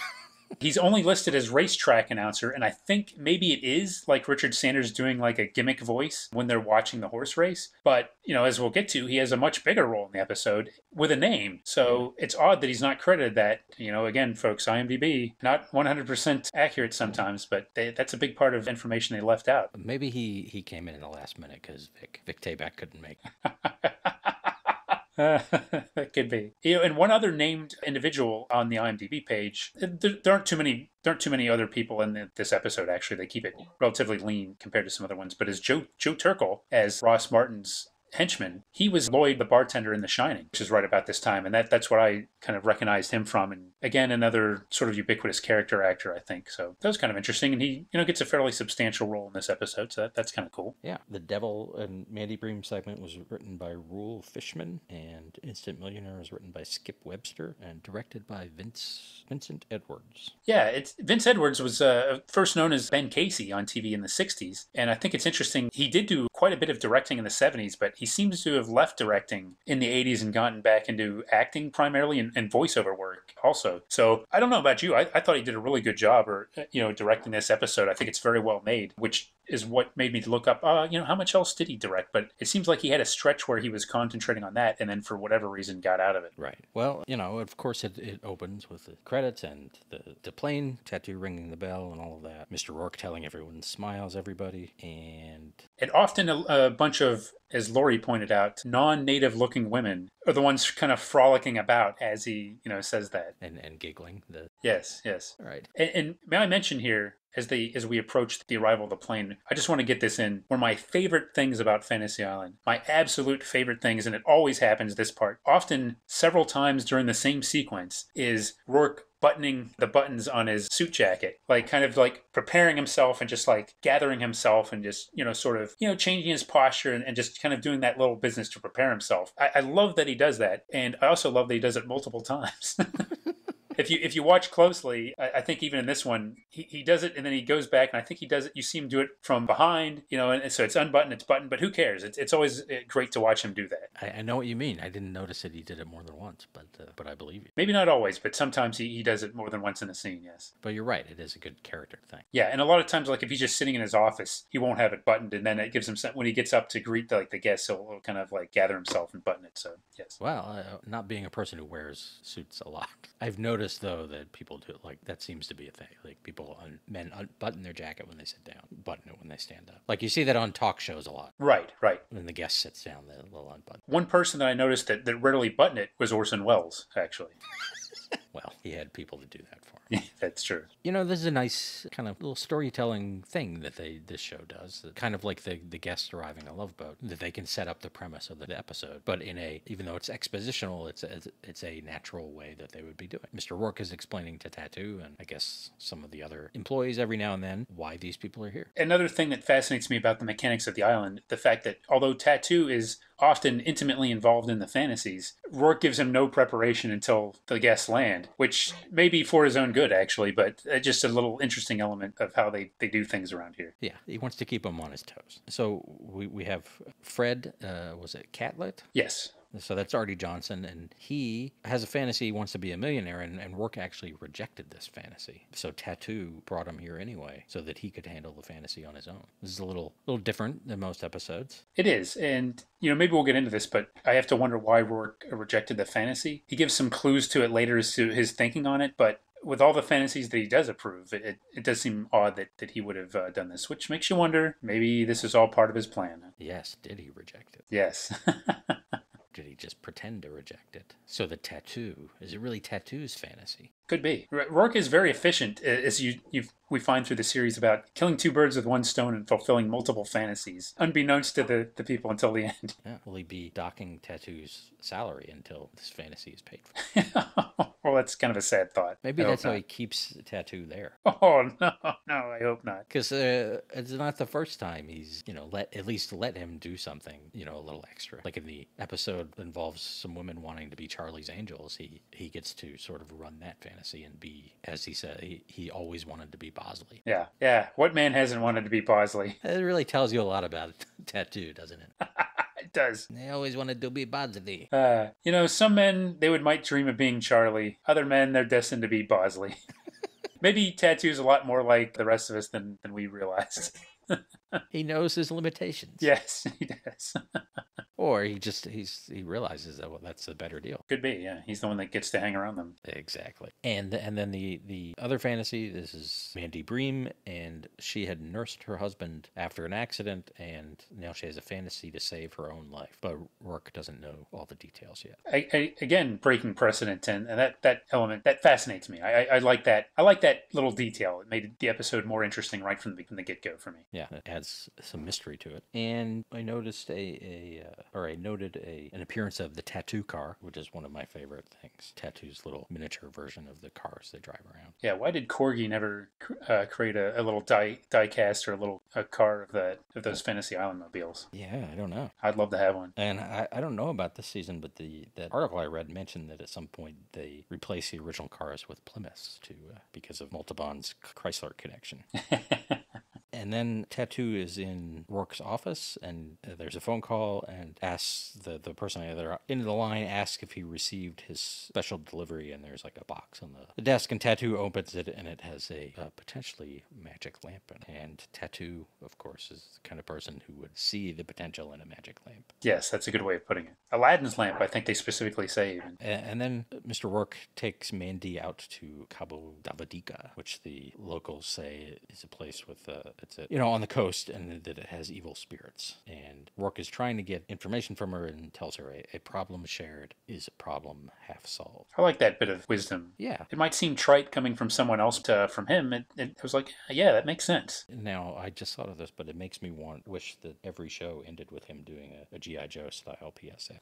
He's only listed as racetrack announcer, and I think maybe it is like Richard Sanders doing a gimmick voice when they're watching the horse race. But, as we'll get to, he has a much bigger role in the episode with a name. So it's odd that he's not credited that. Again, folks, IMDb, not 100% accurate sometimes, but that's a big part of information they left out. Maybe he came in the last minute because Vic Tayback couldn't make it. That could be. And one other named individual on the IMDb page, there aren't too many other people in this episode, actually. They keep it relatively lean compared to some other ones. But as Joe Turkel, as Ross Martin's henchman, he was Lloyd, the bartender in The Shining, which is right about this time. And that's what I kind of recognized him from. And again, another sort of ubiquitous character actor, I think. So that was kind of interesting. And he, gets a fairly substantial role in this episode. So that's kind of cool. Yeah. The Devil and Mandy Bream segment was written by Rule Fishman, and Instant Millionaire was written by Skip Webster and directed by Vincent Edwards. Yeah, Vince Edwards was first known as Ben Casey on TV in the 60s. And I think it's interesting. He did do quite a bit of directing in the 70s, but he seems to have left directing in the 80s and gotten back into acting primarily and voiceover work also. also. So I don't know about you. I thought he did a really good job, or directing this episode. I think it's very well made, which is what made me look up, how much else did he direct? But it seems like he had a stretch where he was concentrating on that, and then for whatever reason got out of it. Right. Well, of course it opens with the credits and the plane, Tattoo ringing the bell and all of that. Mr. Rourke telling everyone smiles, everybody, and often a bunch of, as Lori pointed out, non-native looking women are the ones kind of frolicking about as he, says that. And giggling. Yes. All right. And may I mention here, as we approach the arrival of the plane, I just want to get this in. One of my favorite things about Fantasy Island, my absolute favorite things, and it always happens this part, often several times during the same sequence, is Rourke buttoning the buttons on his suit jacket, kind of preparing himself and just gathering himself and just, sort of, changing his posture and just kind of doing that little business to prepare himself. I love that he does that. And I also love that he does it multiple times. If you watch closely, I think even in this one, he does it and then he goes back, and I think he does it. You see him do it from behind, and so it's unbuttoned, it's buttoned, but who cares? It's always great to watch him do that. I know what you mean. I didn't notice that he did it more than once, but I believe you. Maybe not always, but sometimes he does it more than once in a scene, yes. But you're right. It is a good character thing. Yeah, and a lot of times, if he's just sitting in his office, he won't have it buttoned, and then it gives him when he gets up to greet the guests, he'll kind of gather himself and button it. So yes. Well, not being a person who wears suits a lot, I've noticed though that people do it, that seems to be a thing. Men unbutton their jacket when they sit down, button it when they stand up. You see that on talk shows a lot. Right. When the guest sits down, they'll unbutton. One person that I noticed that rarely buttoned it was Orson Welles, actually. Well, he had people to do that for him. That's true. This is a nice kind of little storytelling thing that this show does. Kind of like the guest arriving on Love Boat, that they can set up the premise of the episode, but even though it's expositional, it's a natural way that they would be doing. Mr. Rourke is explaining to Tattoo, and I guess some of the other employees every now and then, why these people are here. Another thing that fascinates me about the mechanics of the island, the fact that although Tattoo is often intimately involved in the fantasies, Rourke gives him no preparation until the guests land, which may be for his own good, actually, but just a little interesting element of how they do things around here. Yeah, he wants to keep him on his toes. So we have Fred, was it Catlett? Yes. So that's Artie Johnson, and he has a fantasy he wants to be a millionaire, and Rourke actually rejected this fantasy. So Tattoo brought him here anyway, so that he could handle the fantasy on his own. This is a little different than most episodes. It is, and maybe we'll get into this, but I have to wonder why Rourke rejected the fantasy. He gives some clues to it later as to his thinking on it, but with all the fantasies that he does approve, it does seem odd that he would have done this, which makes you wonder, maybe this is all part of his plan. Yes, did he reject it? Yes. Did he just pretend to reject it? So the tattoo, is it really Tattoo's fantasy? Could be. Rourke is very efficient, as we find through the series, about killing two birds with one stone and fulfilling multiple fantasies, unbeknownst to the people until the end. Yeah. Will he be docking Tattoo's salary until this fantasy is paid for? Well, that's kind of a sad thought. Maybe that's how he keeps Tattoo there. Oh, no, I hope not. Because it's not the first time he's, at least let him do something, a little extra. Like in the episode that involves some women wanting to be Charlie's Angels, he gets to sort of run that fantasy and be, as he said, he always wanted to be Bosley. Yeah. What man hasn't wanted to be Bosley? It really tells you a lot about Tattoo, doesn't it? It does. They always wanted to be Bosley. Some men, might dream of being Charlie. Other men, they're destined to be Bosley. Maybe Tattoo's a lot more like the rest of us than we realized. He knows his limitations. Yes, he does. Or he realizes that, that's a better deal. Could be, yeah. He's the one that gets to hang around them. Exactly. And then the other fantasy, this is Mandy Bream, and she had nursed her husband after an accident, and now she has a fantasy to save her own life. But Rourke doesn't know all the details yet. Again, breaking precedent, and that element, that fascinates me. I like that. I like that little detail. It made the episode more interesting right from the get-go for me. Yeah, it adds some mystery to it. And I noticed I noted an appearance of the Tattoo car, which is one of my favorite things. Tattoo's little miniature version of the cars they drive around. Yeah, why did Corgi never create a little die cast or a car of those Fantasy Island mobiles? Yeah, I don't know. I'd love to have one. And I don't know about this season, but that article I read mentioned that at some point they replaced the original cars with Plymouths because of Multiband's Chrysler connection. And then Tattoo is in Rourke's office, and there's a phone call, and asks the person on the other end of the line asks if he received his special delivery, and there's like a box on the desk, and Tattoo opens it, and it has a potentially magic lamp in it. And Tattoo, of course, is the kind of person who would see the potential in a magic lamp. Yes, that's a good way of putting it. Aladdin's lamp, I think they specifically say even. And then Mr. Rourke takes Mandy out to Cabo Davadica, which the locals say is a place with on the coast, and that it has evil spirits. And Rourke is trying to get information from her and tells her a problem shared is a problem half solved. I like that bit of wisdom. Yeah. It might seem trite coming from someone else from him. It was like, yeah, that makes sense. Now, I just thought of this, but it makes me wish that every show ended with him doing a G.I. Joe style PSA.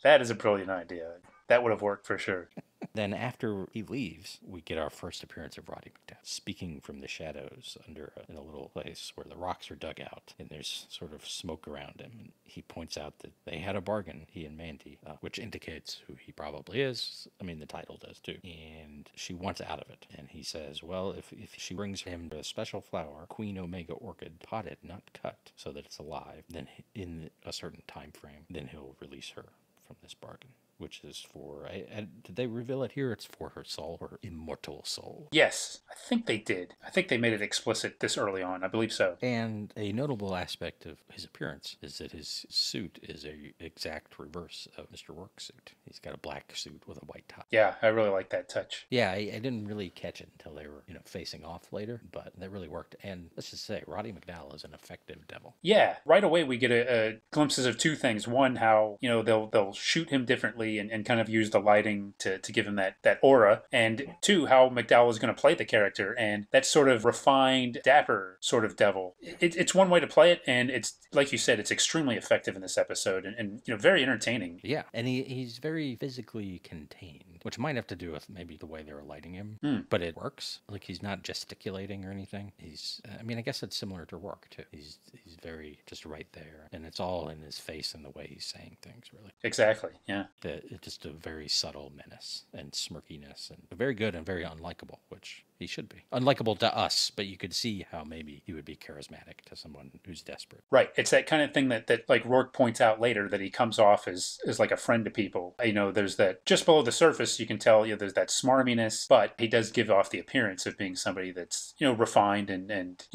That is a brilliant idea. That would have worked for sure. Then after he leaves, we get our first appearance of Roddy McDowall speaking from the shadows in a little place where the rocks are dug out and there's sort of smoke around him. And he points out that they had a bargain, he and Mandy, which indicates who he probably is. I mean, the title does too. And she wants out of it. And he says, well, if she brings him a special flower, Queen Omega Orchid, potted, not cut, so that it's alive, then in a certain time frame, then he'll release her from this bargain. Which is for, did they reveal it here? It's for her soul, her immortal soul. Yes, I think they did. I think they made it explicit this early on. I believe so. And a notable aspect of his appearance is that his suit is a exact reverse of Mr. Rourke's suit. He's got a black suit with a white tie. Yeah, I really like that touch. Yeah, I didn't really catch it until they were, facing off later, but that really worked. And let's just say, Roddy McDowall is an effective devil. Yeah, right away we get a glimpses of two things. One, how they'll shoot him differently and kind of use the lighting to give him that aura. And two, how McDowall is going to play the character. And that sort of refined, dapper sort of devil. It's one way to play it. And it's, like you said, it's extremely effective in this episode and very entertaining. Yeah, and he's very physically contained, which might have to do with maybe the way they were lighting him. But it works. Like, he's not gesticulating or anything. I guess it's similar to Rourke, too. He's very just right there. And it's all in his face and the way he's saying things, really. Exactly, yeah. It's just a very subtle menace and smirkiness, and very good and very unlikable, which he should be. Unlikable to us, but you could see how maybe he would be charismatic to someone who's desperate. Right. It's that kind of thing that like Rourke points out later, that he comes off as like a friend to people. There's that just below the surface, you can tell there's that smarminess, but he does give off the appearance of being somebody that's, refined and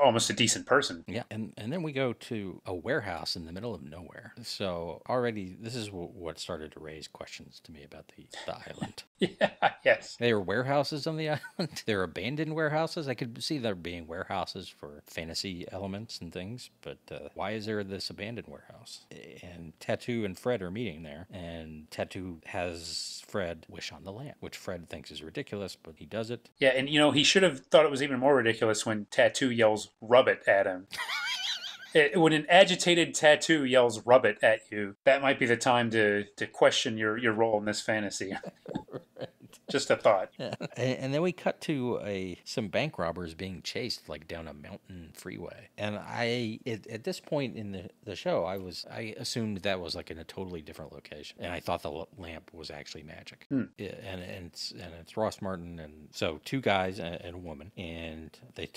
almost a decent person. Yeah. And then we go to a warehouse in the middle of nowhere. So already this is what started to raise questions to me about the island. Yeah, yes. There are warehouses on the island. There are abandoned warehouses. I could see there being warehouses for fantasy elements and things, but why is there this abandoned warehouse? And Tattoo and Fred are meeting there, and Tattoo has Fred wish on the lamp, which Fred thinks is ridiculous, but he does it. Yeah, and he should have thought it was even more ridiculous when Tattoo yells "rub it" at him. When an agitated Tattoo yells "rub it" at you, that might be the time to question your role in this fantasy. Right. Just a thought. Yeah. And then we cut to some bank robbers being chased like down a mountain freeway. And at this point in the show, I assumed that was like in a totally different location, and I thought the lamp was actually magic. Yeah, and it's Ross Martin, and so two guys and a woman, and they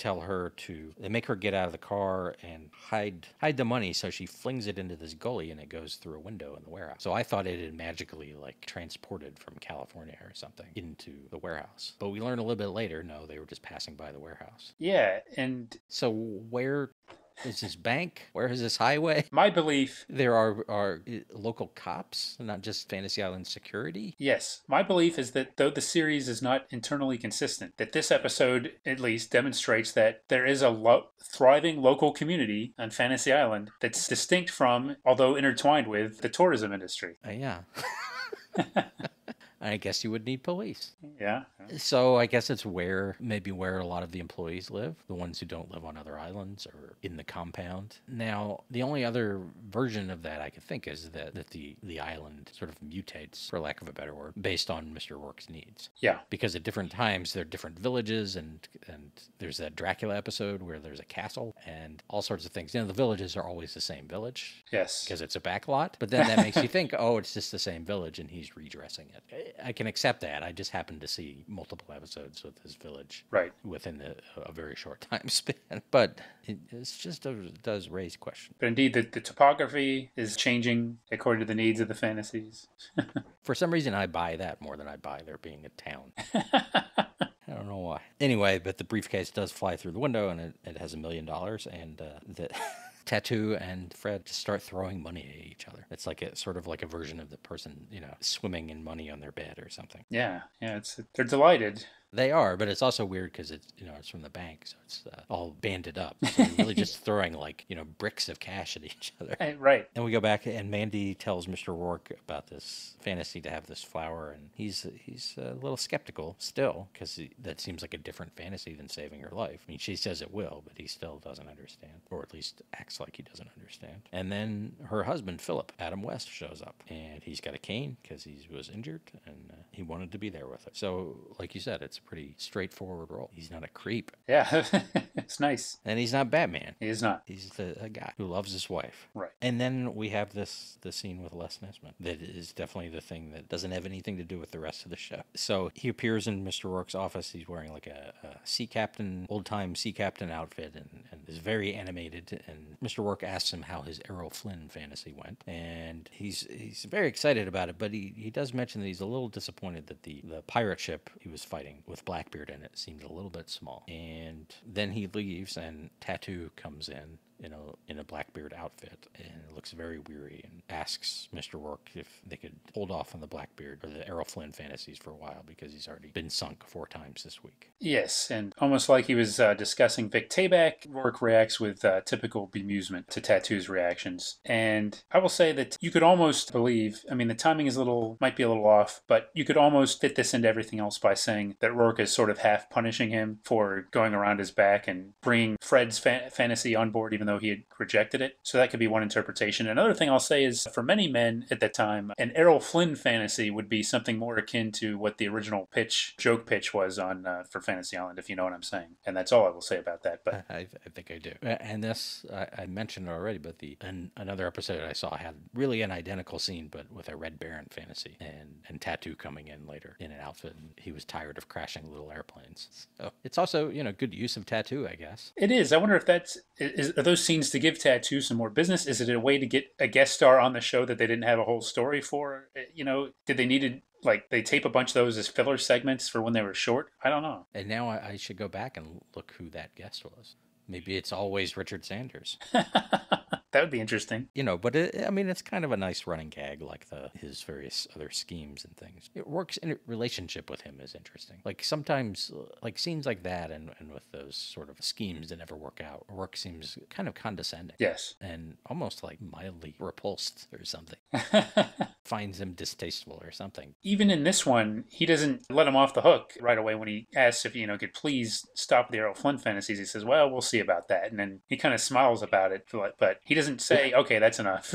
make her get out of the car and hide the money. So she flings it into this gully, and it goes through a window in the warehouse. So I thought it had magically like transported from California or something into the warehouse. But we learned a little bit later, no, they were just passing by the warehouse. Yeah, and so where is this bank? Where is this highway? My belief... There are local cops, not just Fantasy Island security? Yes. My belief is that though the series is not internally consistent, that this episode at least demonstrates that there is a thriving local community on Fantasy Island that's distinct from, although intertwined with, the tourism industry. Yeah. I guess you would need police. Yeah. So I guess it's maybe where a lot of the employees live, the ones who don't live on other islands or in the compound. Now, the only other version of that I could think is that the island sort of mutates, for lack of a better word, based on Mr. Rourke's needs. Yeah. Because at different times there are different villages, and there's that Dracula episode where there's a castle and all sorts of things. The villages are always the same village. Yes. Because it's a backlot. But then that makes you think, oh, it's just the same village and he's redressing it. I can accept that. I just happened to see multiple episodes of this village Right. within a very short time span. But does raise questions. But indeed, the topography is changing according to the needs of the fantasies. For some reason, I buy that more than I buy there being a town. I don't know why. Anyway, but the briefcase does fly through the window, and it has $1 million, and the Tattoo and Fred just start throwing money at each other. It's like a sort of like a version of the person, swimming in money on their bed or something. Yeah, they're delighted. They are, but it's also weird because it's from the bank, so it's all banded up. So they're really just throwing bricks of cash at each other. Right. And we go back, and Mandy tells Mr. Rourke about this fantasy to have this flower, and he's a little skeptical still because that seems like a different fantasy than saving her life. I mean, she says it will, but he still doesn't understand, or at least acts like he doesn't understand. And then her husband, Philip, Adam West, shows up, and he's got a cane because he was injured, and he wanted to be there with her. So, like you said, it's pretty straightforward role. He's not a creep. Yeah, it's nice. And he's not Batman. He is not. He's a guy who loves his wife. Right. And then we have the scene with Les Nesman that is definitely the thing that doesn't have anything to do with the rest of the show. So he appears in Mr. Rourke's office. He's wearing like a sea captain, old-time sea captain outfit, and is very animated. And Mr. Rourke asks him how his Errol Flynn fantasy went. And he's very excited about it, but he does mention that he's a little disappointed that the pirate ship he was fighting with Blackbeard in it seemed a little bit small. And then he leaves, and Tattoo comes in a Blackbeard outfit and looks very weary and asks Mr. Rourke if they could hold off on the Blackbeard or the Errol Flynn fantasies for a while because he's already been sunk 4 times this week. Yes, and almost like he was discussing Vic Tayback, Rourke reacts with typical bemusement to Tattoo's reactions. And I will say that you could almost believe, I mean, the timing might be a little off, but you could almost fit this into everything else by saying that Rourke is sort of half punishing him for going around his back and bringing Fred's fantasy on board, even though he had rejected it. So that could be one interpretation. Another thing I'll say is, for many men at that time, an Errol Flynn fantasy would be something more akin to what the original joke pitch was on for Fantasy Island, if you know what I'm saying. And that's all I will say about that. But I think I do. And this, I mentioned it already, but another episode I saw had really an identical scene, but with a Red Baron fantasy and Tattoo coming in later in an outfit, and he was tired of crashing little airplanes. So it's also, good use of Tattoo, I guess. It is. I wonder if are those scenes to give Tattoo some more business? Is it a way to get a guest star on the show that they didn't have a whole story for? Did they need they tape a bunch of those as filler segments for when they were short? I don't know. And now I should go back and look who that guest was. Maybe it's always Richard Sanders. That would be interesting. But it's kind of a nice running gag, like his various other schemes and things. It works in relationship with him is interesting. Like sometimes, like scenes like that and with those sort of schemes that never work out, Rourke seems kind of condescending. Yes. And almost like mildly repulsed or something. Finds him distasteful or something. Even in this one, he doesn't let him off the hook right away when he asks if, could please stop the Errol Flynn fantasies. He says, well, we'll see about that. And then he kind of smiles about it, but he doesn't say, okay, that's enough.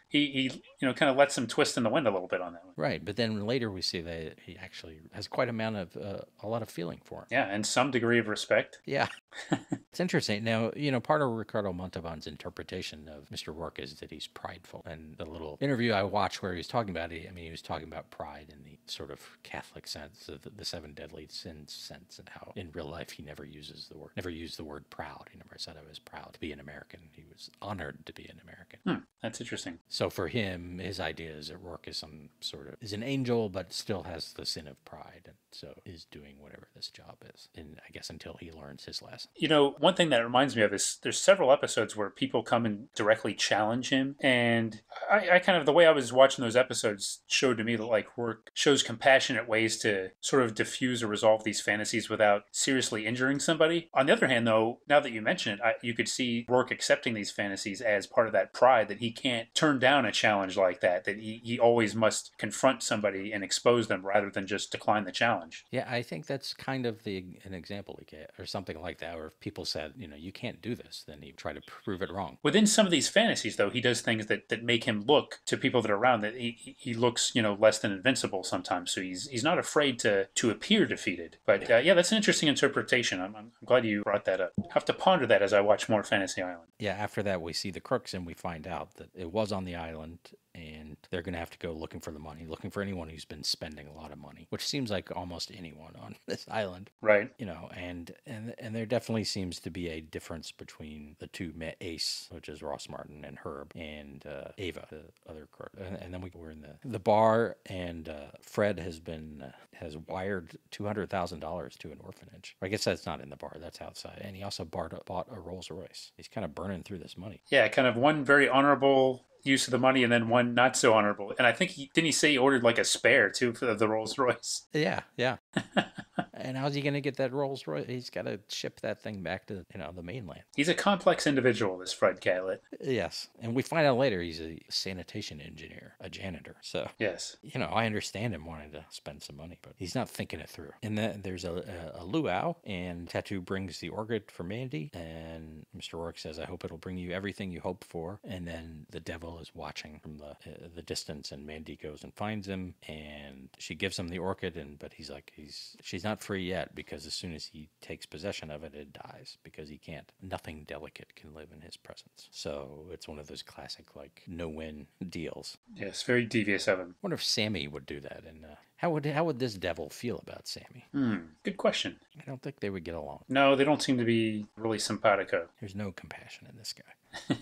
he kind of lets him twist in the wind a little bit on that one. Right, but then later we see that he actually has quite a lot of feeling for him. Yeah, and some degree of respect. Yeah. It's interesting. Now, part of Ricardo Montalban's interpretation of Mr. Rourke is that he's prideful. And the little interview I watched where he was talking about it, he was talking about pride in the sort of Catholic sense, of the 7 deadly sins sense, and how in real life he never used the word proud. He never said I was proud to be an American. He was honored to be an American. That's interesting. So for him, his idea is that Rourke is is an angel, but still has the sin of pride, and so is doing whatever this job is. And I guess until he learns his lesson. One thing that reminds me of is there's several episodes where people come and directly challenge him, and I kind of, the way I was watching those episodes showed to me that Rourke shows compassionate ways to sort of diffuse or resolve these fantasies without seriously injuring somebody. On the other hand, though, now that you mention it, you could see Rourke accepting these fantasies as part of that pride, that he can't turn down a challenge like that he always must confront somebody and expose them rather than just decline the challenge. Yeah, I think that's kind of an example he gave, or something like that, where if people said, you can't do this, then he try to prove it wrong. Within some of these fantasies, though, he does things that make him look to people that are around that he looks, less than invincible sometimes. So he's not afraid to appear defeated. But yeah, that's an interesting interpretation. I'm glad you brought that up. I'll have to ponder that as I watch more Fantasy Island. Yeah, after that we see the crooks and we find out that it was on the island and they're going to have to go looking for the money, looking for anyone who's been spending a lot of money, which seems like almost anyone on this island. Right. And there definitely seems to be a difference between the two Ace, which is Ross Martin, and Herb, and Ava, the other and then we're in the bar, and Fred has wired $200,000 to an orphanage. I guess that's not in the bar, that's outside. And he also bought a Rolls Royce. He's kind of burning through this money. Yeah, kind of one very honorable use of the money and then one not so honorable. And I think didn't he say he ordered like a spare too for the Rolls Royce? Yeah. And how's he going to get that Rolls Royce? He's got to ship that thing back to, the mainland. He's a complex individual, this Fred Catlett. Yes. And we find out later he's a sanitation engineer, a janitor. So, yes. I understand him wanting to spend some money, but he's not thinking it through. And then there's a luau, and Tattoo brings the orchid for Mandy, and Mr. Rourke says, I hope it'll bring you everything you hope for. And then the devil is watching from the distance, and Mandy goes and finds him, and she gives him the orchid, but he's like, she's not free yet, because as soon as he takes possession of it, it dies, because he can't. Nothing delicate can live in his presence. So it's one of those classic, no-win deals. Yes, very devious of him. I wonder if Sammy would do that, and how would this devil feel about Sammy? Good question. I don't think they would get along. No, they don't seem to be really simpatico. There's no compassion in this guy.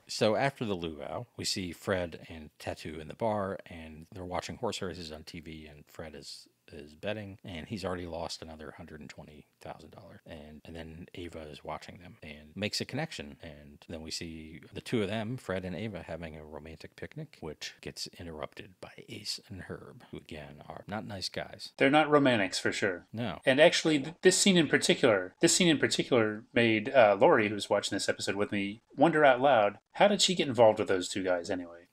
So after the luau, we see Fred and Tattoo in the bar, and they're watching horse races on TV, and Fred is betting, and he's already lost another $120,000. And then Ava is watching them and makes a connection. And then we see the two of them, Fred and Ava, having a romantic picnic, which gets interrupted by Ace and Herb, who again are not nice guys. They're not romantics for sure. No. And actually, this scene in particular made Lori, who's watching this episode with me, wonder out loud, how did she get involved with those two guys anyway?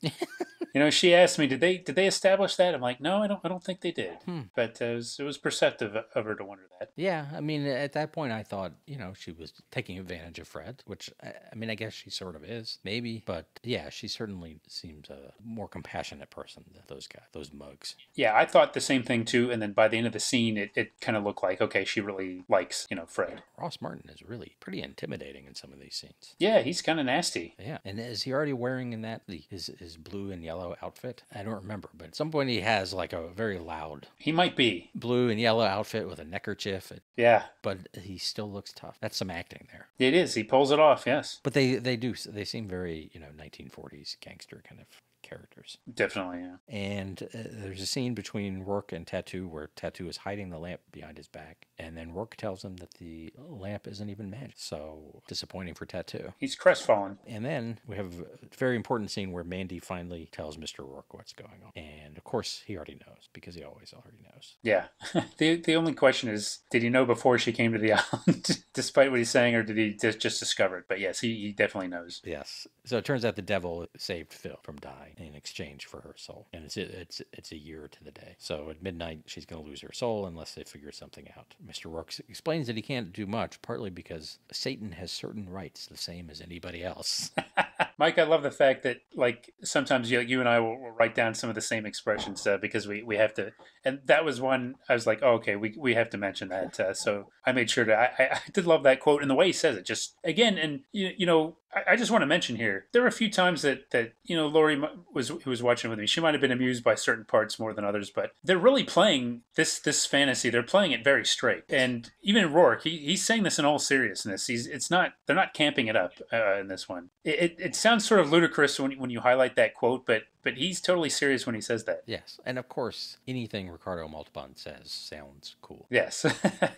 She asked me, did they establish that? I'm like, no, I don't think they did. But it was perceptive of her to wonder that. Yeah, I mean, at that point, I thought, she was taking advantage of Fred, which, I guess she sort of is, maybe. But yeah, she certainly seems a more compassionate person than those guys, those mugs. Yeah, I thought the same thing too. And then by the end of the scene, it kind of looked like, okay, she really likes, Fred. Ross Martin is really pretty intimidating in some of these scenes. Yeah, he's kind of nasty. Yeah, and is he already wearing in that his blue and yellow outfit? I don't remember, but at some point he has like a very loud. He might be blue and yellow outfit with a neckerchief. Yeah, but he still looks tough. That's some acting there. It is. He pulls it off. Yes, but they seem very 1940s gangster kind of characters. Definitely, yeah. And there's a scene between Rourke and Tattoo where Tattoo is hiding the lamp behind his back, and then Rourke tells him that the lamp isn't even magic. So disappointing for Tattoo. He's crestfallen. And then we have a very important scene where Mandy finally tells Mr. Rourke what's going on. And of course, he already knows, because he always already knows. Yeah. The only question is, did he know before she came to the island, despite what he's saying, or did he just discover it? But yes, he definitely knows. Yes. So it turns out the devil saved Phil from dying in exchange for her soul, and it's a year to the day. So at midnight, she's going to lose her soul unless they figure something out. Mr. Rourke explains that he can't do much, partly because Satan has certain rights, the same as anybody else. Mike, I love the fact that sometimes you and I will write down some of the same expressions because we have to, and that was one I was like, oh, okay, we have to mention that. So I made sure to. I did love that quote and the way he says it. Just again, and I just want to mention here, there were a few times that Lori who was watching with me, she might have been amused by certain parts more than others, but they're really playing this fantasy. They're playing it very straight, and even Rourke, he's saying this in all seriousness. They're not camping it up in this one. It sounds sort of ludicrous when you highlight that quote, but he's totally serious when he says that. Yes, and of course, anything Ricardo Montalban says sounds cool. Yes,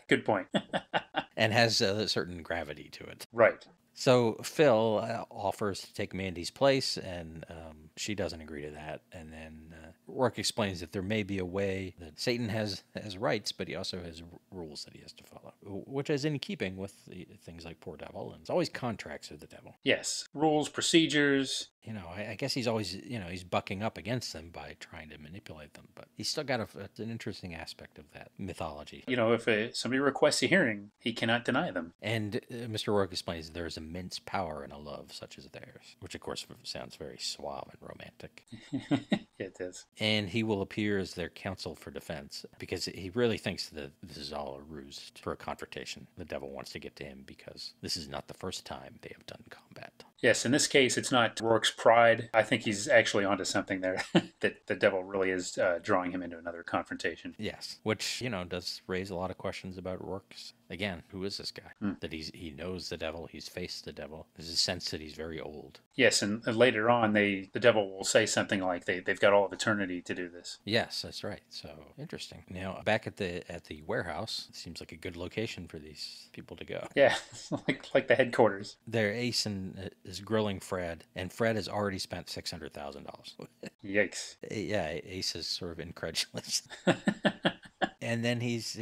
good point. And has a certain gravity to it. Right. So Phil offers to take Mandy's place, and she doesn't agree to that. And then Rourke explains that there may be a way that Satan has rights, but he also has rules that he has to follow, which is in keeping with things like Poor Devil, and it's always contracts with the devil. Yes, rules, procedures. I guess he's always, he's bucking up against them by trying to manipulate them, but he's still got an interesting aspect of that mythology. If somebody requests a hearing, he cannot deny them. And Mr. Rourke explains there's immense power in a love such as theirs, which of course sounds very suave and romantic. Yeah, it does. And he will appear as their counsel for defense, because he really thinks that this is all a ruse for a confrontation. The devil wants to get to him because this is not the first time they have done combat. Yes, in this case, it's not Rourke's pride. I think he's actually onto something there, that the devil really is drawing him into another confrontation. Yes, which does raise a lot of questions about Rourke's. Again, who is this guy? That he knows the devil, he's faced the devil. There's a sense that he's very old. Yes, and later on, the devil will say something like they've got all of eternity to do this. Yes, that's right. So interesting. Now back at the warehouse, it seems like a good location for these people to go. Yeah, like the headquarters. There, Ace is grilling Fred, and Fred has already spent $600,000. Yikes! Yeah, Ace is sort of incredulous. And then he's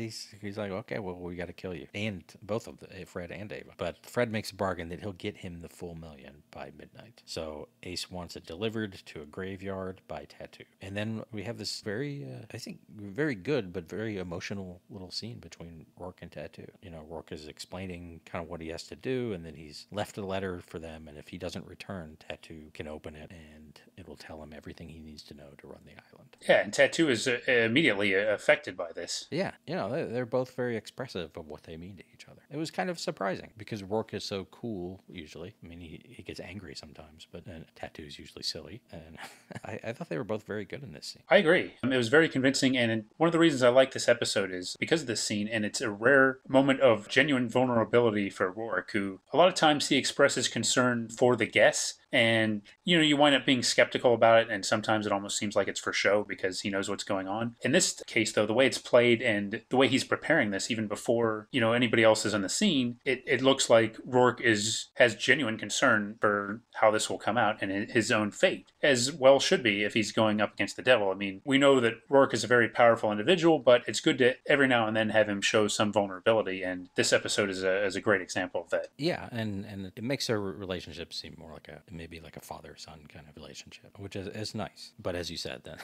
like, okay, well, we got to kill you. And both of Fred and Ava. But Fred makes a bargain that he'll get him the full $1 million by midnight. So Ace wants it delivered to a graveyard by Tattoo. And then we have this very, I think, very good but very emotional little scene between Rourke and Tattoo. Rourke is explaining kind of what he has to do, and then he's left a letter for them. And if he doesn't return, Tattoo can open it, and it will tell him everything he needs to know to run the island. Yeah, and Tattoo is immediately affected by this. Yeah, they're both very expressive of what they mean to each other. It was kind of surprising because Rourke is so cool usually. I mean, he gets angry sometimes, but Tattoo is usually silly. And I thought they were both very good in this scene. I agree. It was very convincing, and one of the reasons I like this episode is because of this scene, and it's a rare moment of genuine vulnerability for Rourke, who a lot of times he expresses concern for the guests. And, you wind up being skeptical about it, and sometimes it almost seems like it's for show because he knows what's going on. In this case, though, the way it's played and the way he's preparing this, even before, anybody else is on the scene, it looks like Rourke has genuine concern for how this will come out and his own fate, as well should be if he's going up against the devil. I mean, we know that Rourke is a very powerful individual, but it's good to every now and then have him show some vulnerability, and this episode is a great example of that. Yeah, and it makes their relationship seem more like maybe like a father-son kind of relationship, which is nice. But as you said, then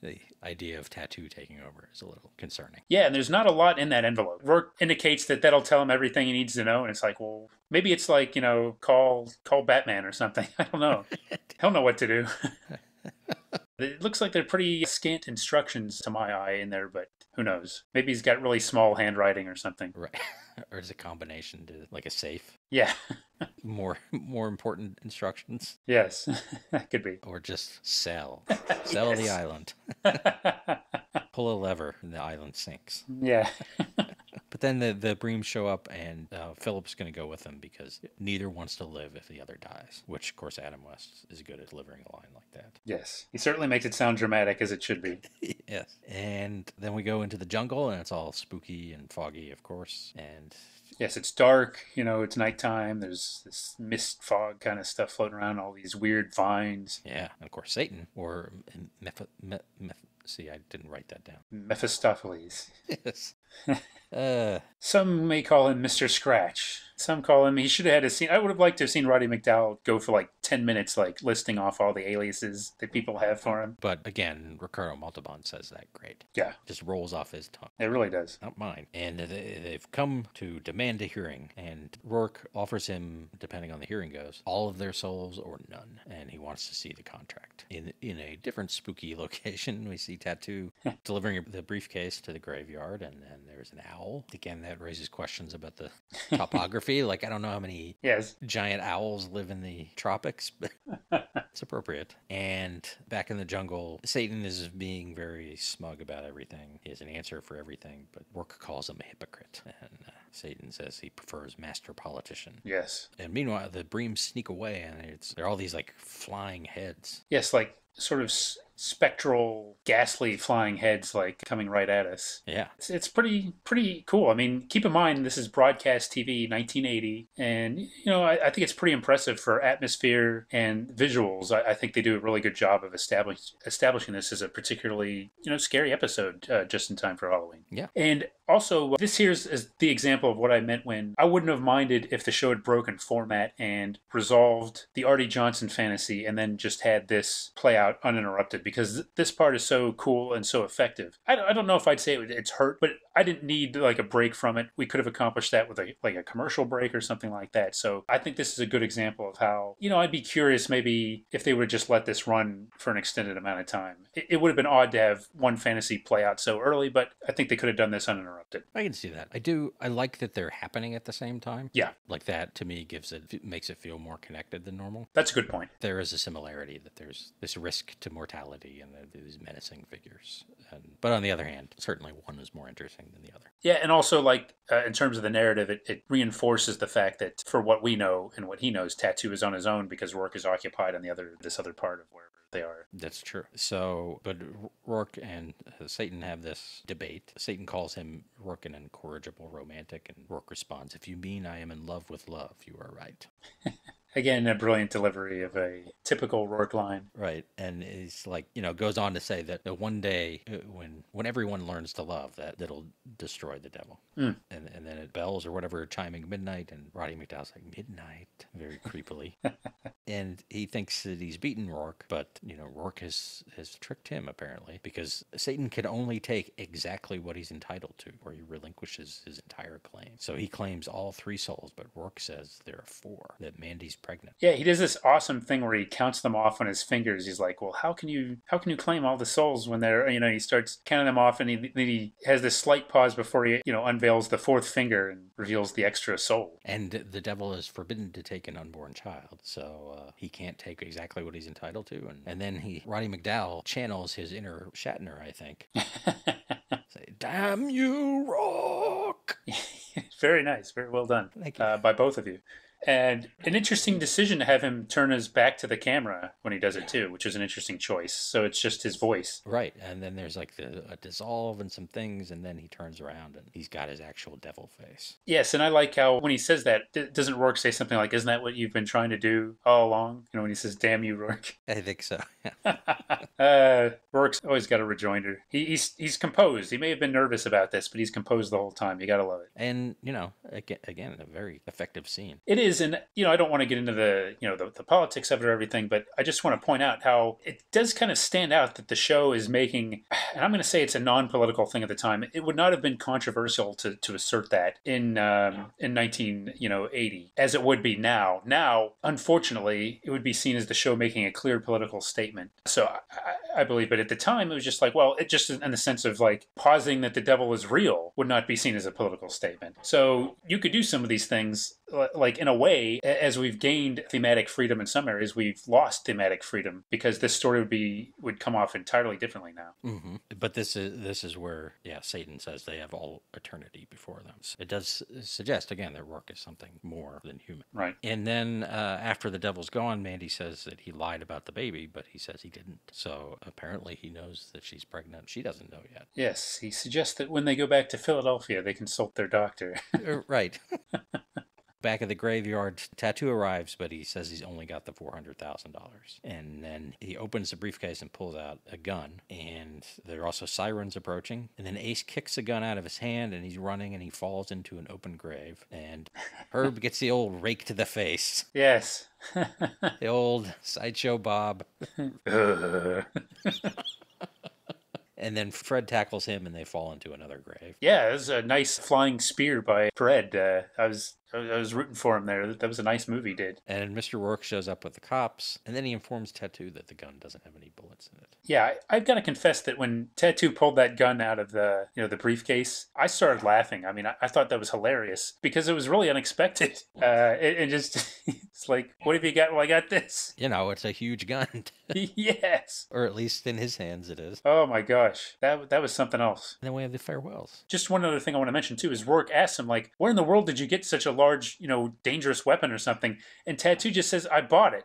the idea of Tattoo taking over is a little concerning. Yeah, and there's not a lot in that envelope. Rourke indicates that'll tell him everything he needs to know, and it's like, well, maybe it's like, call Batman or something. I don't know. He'll know what to do. It looks like they're pretty scant instructions to my eye in there, but who knows? Maybe he's got really small handwriting or something. Right. Or is a combination to like a safe? Yeah. More important instructions. Yes, that could be. Or just sell the island. Pull a lever and the island sinks. Yeah. But then the Breams show up, and Philip's going to go with them because neither wants to live if the other dies, which, of course, Adam West is good at delivering a line like that. Yes. He certainly makes it sound dramatic, as it should be. Yes. And then we go into the jungle, and it's all spooky and foggy, of course, and... Yes, it's dark, it's nighttime, there's this mist fog kind of stuff floating around, all these weird vines. Yeah, and of course Satan, or see, I didn't write that down. Mephistopheles. Yes. Some may call him Mr. Scratch. Some call him, he should have had a scene. I would have liked to have seen Roddy McDowall go for like 10 minutes, like listing off all the aliases that people have for him. But again, Ricardo Montalban says that great. Yeah. Just rolls off his tongue. It really does. Not mine. And they've come to demand a hearing, and Rourke offers him, depending on the hearing goes, all of their souls or none. And he wants to see the contract. In a different spooky location, we see Tattoo delivering the briefcase to the graveyard, and then there's an owl. Again, that raises questions about the topography. Like, I don't know how many giant owls live in the tropics, but it's appropriate. And back in the jungle, Satan is being very smug about everything. He has an answer for everything, but Rourke calls him a hypocrite. And Satan says he prefers master politician. Yes. And meanwhile, the Breams sneak away, and there are all these, like, flying heads. Yes, like sort of spectral, ghastly flying heads like coming right at us. Yeah. It's pretty cool. I mean, keep in mind, this is broadcast TV, 1980. And, I think it's pretty impressive for atmosphere and visuals. I think they do a really good job of establishing this as a particularly, scary episode just in time for Halloween. Yeah. And also, this here's is the example of what I meant when I wouldn't have minded if the show had broken format and resolved the Artie Johnson fantasy and then just had this play out out uninterrupted, because this part is so cool and so effective. I don't know if I'd say it's hurt, but I didn't need like a break from it. We could have accomplished that with a commercial break or something like that. So I think this is a good example of how, I'd be curious maybe if they would have just let this run for an extended amount of time. It would have been odd to have one fantasy play out so early, but I think they could have done this uninterrupted. I can see that. I like that they're happening at the same time. Yeah. Like that to me makes it feel more connected than normal. That's a good point. There is a similarity that there's this risk to mortality and these menacing figures. But on the other hand, certainly one is more interesting than the other. Yeah, and also like in terms of the narrative, it reinforces the fact that for what we know and what he knows, Tattoo is on his own because Rourke is occupied on this other part of wherever they are. That's true. So, but Rourke and Satan have this debate. Satan calls him Rourke an incorrigible romantic, and Rourke responds, "If you mean I am in love with love, you are right." Again, a brilliant delivery of a typical Rourke line. Right. And he's like, goes on to say that one day when everyone learns to love, that'll destroy the devil. Mm. And then it bells or whatever, chiming midnight, and Roddy McDowell's like, midnight, very creepily. And he thinks that he's beaten Rourke, but, Rourke has tricked him, apparently, because Satan can only take exactly what he's entitled to, or he relinquishes his entire claim. So he claims all 3 souls, but Rourke says there are 4, that Mandy's pregnant. Yeah, he does this awesome thing where he counts them off on his fingers. He's like, well, how can you claim all the souls when they're, he starts counting them off, and he has this slight pause before he, unveils the 4th finger and reveals the extra soul. And the devil is forbidden to take an unborn child, so he can't take exactly what he's entitled to. And then Roddy McDowell channels his inner Shatner, I think. Say, damn you, Rourke! Very nice. Very well done. Thank you. By both of you. And an interesting decision to have him turn his back to the camera when he does it too, which is an interesting choice. So it's just his voice. Right. And then there's like a dissolve and some things, and then he turns around and he's got his actual devil face. Yes, and I like how when he says that, doesn't Rourke say something like, isn't that what you've been trying to do all along? When he says, damn you, Rourke. I think so. Rourke's always got a rejoinder. He's composed. He may have been nervous about this, but he's composed the whole time. You got to love it. And, again, a very effective scene. It is, and I don't want to get into the politics of it or everything, but I just want to point out how it does kind of stand out that the show is making, and I'm going to say it's a non-political thing at the time. It would not have been controversial to assert that in 1980 as it would be now. Now, unfortunately, it would be seen as the show making a clear political statement. So I believe, but at the time, it was just like, well, it just in the sense of like pausing that the devil is real would not be seen as a political statement. So you could do some of these things. Like in a way, as we've gained thematic freedom in some areas, we've lost thematic freedom because this story would come off entirely differently now. Mm-hmm. But this is where, Satan says they have all eternity before them. So it does suggest again that Rourke is something more than human. Right. And then after the devil's gone, Mandy says that he lied about the baby, but he says he didn't. So apparently he knows that she's pregnant. She doesn't know yet. Yes, he suggests that when they go back to Philadelphia, they consult their doctor. Right. Back at the graveyard, Tattoo arrives, but he says he's only got the $400,000. And then he opens the briefcase and pulls out a gun. And there are also sirens approaching. And then Ace kicks the gun out of his hand, and he's running, and he falls into an open grave. And Herb gets the old rake to the face. Yes. The old Sideshow Bob. And then Fred tackles him, and they fall into another grave. Yeah, it was a nice flying spear by Fred. I was rooting for him there. That was a nice move he did. And Mr. Rourke shows up with the cops, and then he informs Tattoo that the gun doesn't have any bullets in it. Yeah, I've got to confess that when Tattoo pulled that gun out of the briefcase, I started laughing. I mean, I thought that was hilarious because it was really unexpected. It just, it's like, what have you got? Well, I got this. It's a huge gun. Yes. Or at least in his hands it is. Oh my gosh. That was something else. And then we have the farewells. Just one other thing I want to mention too is Rourke asks him, like, where in the world did you get such a large, dangerous weapon or something? And Tattoo just says, I bought it,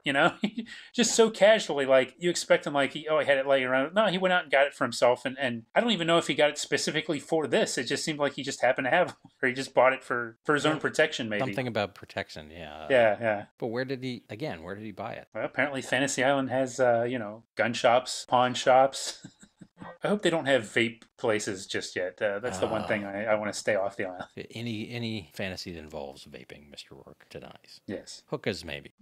just so casually, like you expect him like, I had it laying around. No, he went out and got it for himself. And I don't even know if he got it specifically for this. It just seemed like he just happened to have it, or he just bought it for his own protection, maybe. Something about protection, yeah. Yeah. But where did he buy it? Well, apparently Fantasy Island has, gun shops, pawn shops. I hope they don't have vape places just yet. That's the one thing I want to stay off the island. Any fantasy that involves vaping, Mr. Rourke denies. Yes. Hookahs, maybe.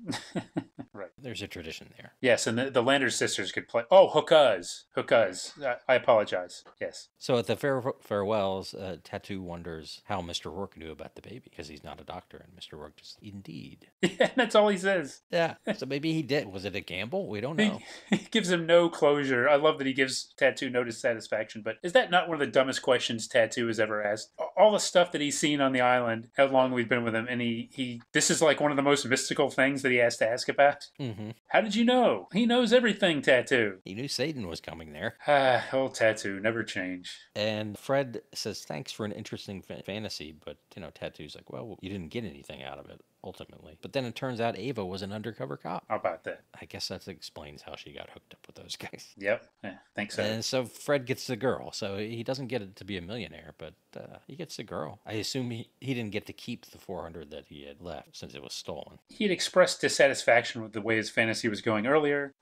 Right. There's a tradition there. Yes, and the Landers sisters could play. Oh, hookahs. Hookahs. I apologize. Yes. So at the farewells, Tattoo wonders how Mr. Rourke knew about the baby because he's not a doctor, and Mr. Rourke just, indeed. Yeah, that's all he says. Yeah, so maybe he did. Was it a gamble? We don't know. He gives him no closure. I love that he gives Tattoo no dissatisfaction, but is that not one of the dumbest questions Tattoo has ever asked? All the stuff that he's seen on the island, how long we've been with him, and this is like one of the most mystical things that he has to ask about. Mm-hmm. How did you know? He knows everything, Tattoo. He knew Satan was coming there. Old Tattoo, never change. And Fred says, thanks for an interesting fantasy, but, Tattoo's like, well, you didn't get anything out of it, ultimately. But then it turns out Ava was an undercover cop. How about that? I guess that explains how she got hooked up with those guys. Yep, think so. And so Fred gets the girl. So he doesn't get it to be a millionaire, but he gets the girl. I assume he didn't get to keep the 400 that he had left since it was stolen. He had expressed dissatisfaction with the way his fantasy was going earlier,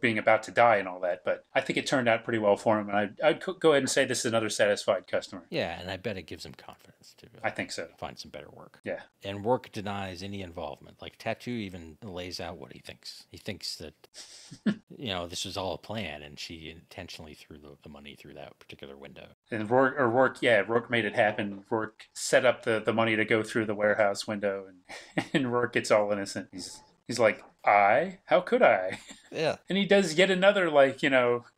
being about to die and all that, but I think it turned out pretty well for him, and I'd go ahead and say this is another satisfied customer. Yeah, and I bet it gives him confidence to I think so. Find some better work. Yeah. And Rourke denies any involvement. Like, Tattoo even lays out what he thinks. He thinks that, this was all a plan, and she intentionally threw the money through that particular window. And Rourke made it happen. Rourke set up the money to go through the warehouse window, and Rourke gets all innocent. He's like, how could I? Yeah. And he does yet another,